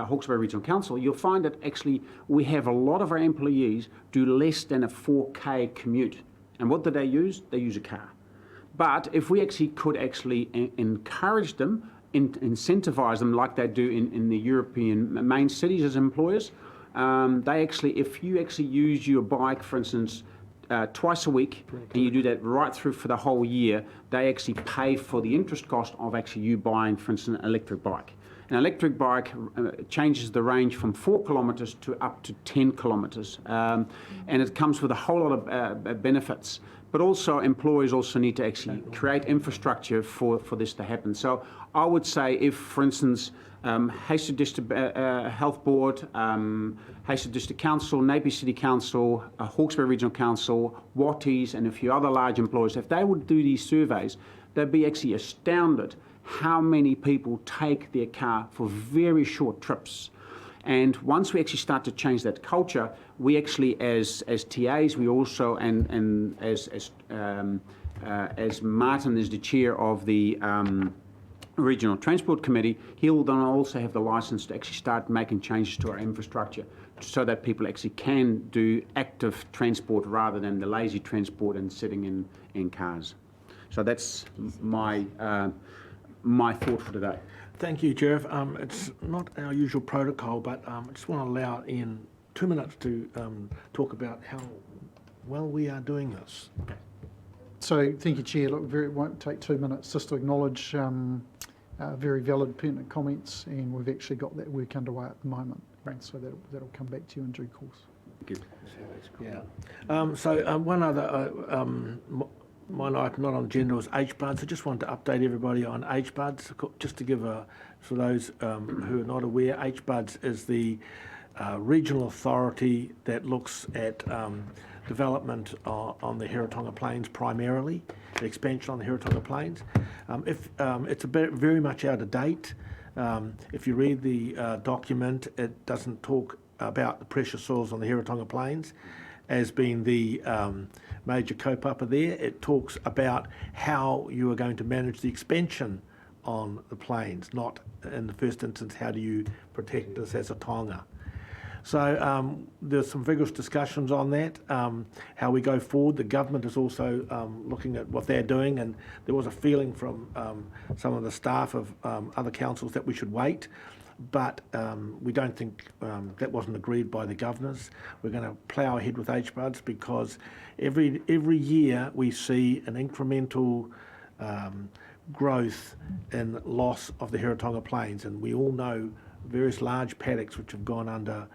Hawke's Bay Regional Council, you'll find that actually we have a lot of our employees do less than a 4K commute. And what do they use? They use a car. But if we actually could encourage them, incentivise them like they do in the European main cities as employers, they actually, if you actually use your bike, for instance, twice a week, and you do that right through for the whole year, they actually pay for the interest cost of actually you buying, for instance, an electric bike. An electric bike changes the range from 4 kilometres to up to 10 kilometres, and it comes with a whole lot of benefits. But also, employers also need to actually create infrastructure for this to happen. So I would say if, for instance, Hastings District Health Board, Hastings District Council, Napier City Council, Hawkesbury Regional Council, Watties, and a few other large employers, if they would do these surveys, they'd be actually astounded how many people take their car for very short trips. And once we actually start to change that culture, we actually, as TAs, we also, and as Martin is the chair of the Regional Transport Committee, he'll then also have the license to actually start making changes to our infrastructure so that people actually can do active transport rather than the lazy transport and sitting in cars. So that's my thought for today. Thank you, Jeff. It's not our usual protocol, but I just want to allow Ian 2 minutes to talk about how well we are doing this. So, thank you, Chair. Look, it won't take 2 minutes just to acknowledge very valid, pertinent comments, and we've actually got that work underway at the moment. And so that'll come back to you in due course. Thank you. Yeah. So one other one item not on the agenda was HBUDs. I just wanted to update everybody on HBUDs, just to give for those who are not aware, HBUDs is the regional authority that looks at development on the Hiratonga Plains primarily, the expansion on the Hiratonga Plains. It's very much out of date. If you read the document, it doesn't talk about the precious soils on the Hiratonga Plains as being the major kaupapa there. It talks about how you are going to manage the expansion on the plains, not in the first instance, how do you protect this as a taonga. So there's some vigorous discussions on that, how we go forward. The government is also looking at what they're doing, and there was a feeling from some of the staff of other councils that we should wait, but we don't think that wasn't agreed by the governors. We're going to plough ahead with HBUDs because every year we see an incremental growth in loss of the Hiratonga Plains, and we all know various large paddocks which have gone under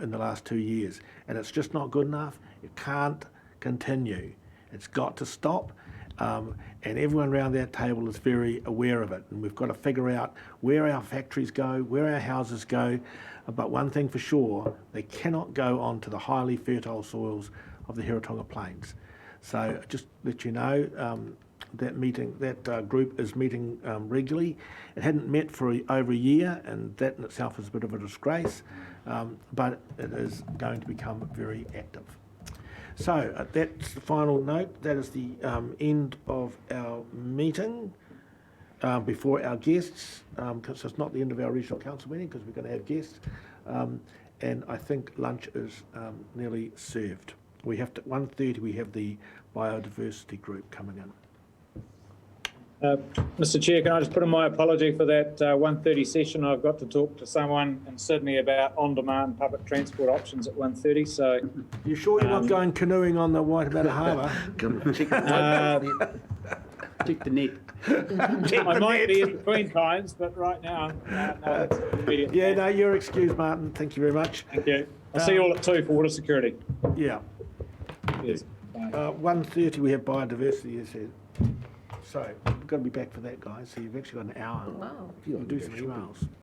in the last 2 years, and it's just not good enough. It can't continue. It's got to stop, and everyone around that table is very aware of it, and we've got to figure out where our factories go, where our houses go, but one thing for sure, they cannot go onto the highly fertile soils of the Hiratonga Plains. So just let you know, that group is meeting regularly. It hadn't met for over a year, and that in itself is a bit of a disgrace, but it is going to become very active. So that's the final note. That is the end of our meeting. Before our guests, because it's not the end of our regional council meeting because we're going to have guests, and I think lunch is nearly served. We have to 1:30. We have the biodiversity group coming in. Mr. Chair, can I just put in my apology for that 1:30 session? I've got to talk to someone in Sydney about on-demand public transport options at 1:30. So, you sure you're not going canoeing on the Waitemata Harbour? Check the net. I might be in between times, but right now, no, that's immediate. Yeah, no, you're excused, Martin. Thank you very much. Thank you. I'll see you all at 2 for water security. Yeah. Yes. 1:30 we have biodiversity, you said. So we've got to be back for that, guys. So you've actually got an hour. Wow. You've got to do some emails.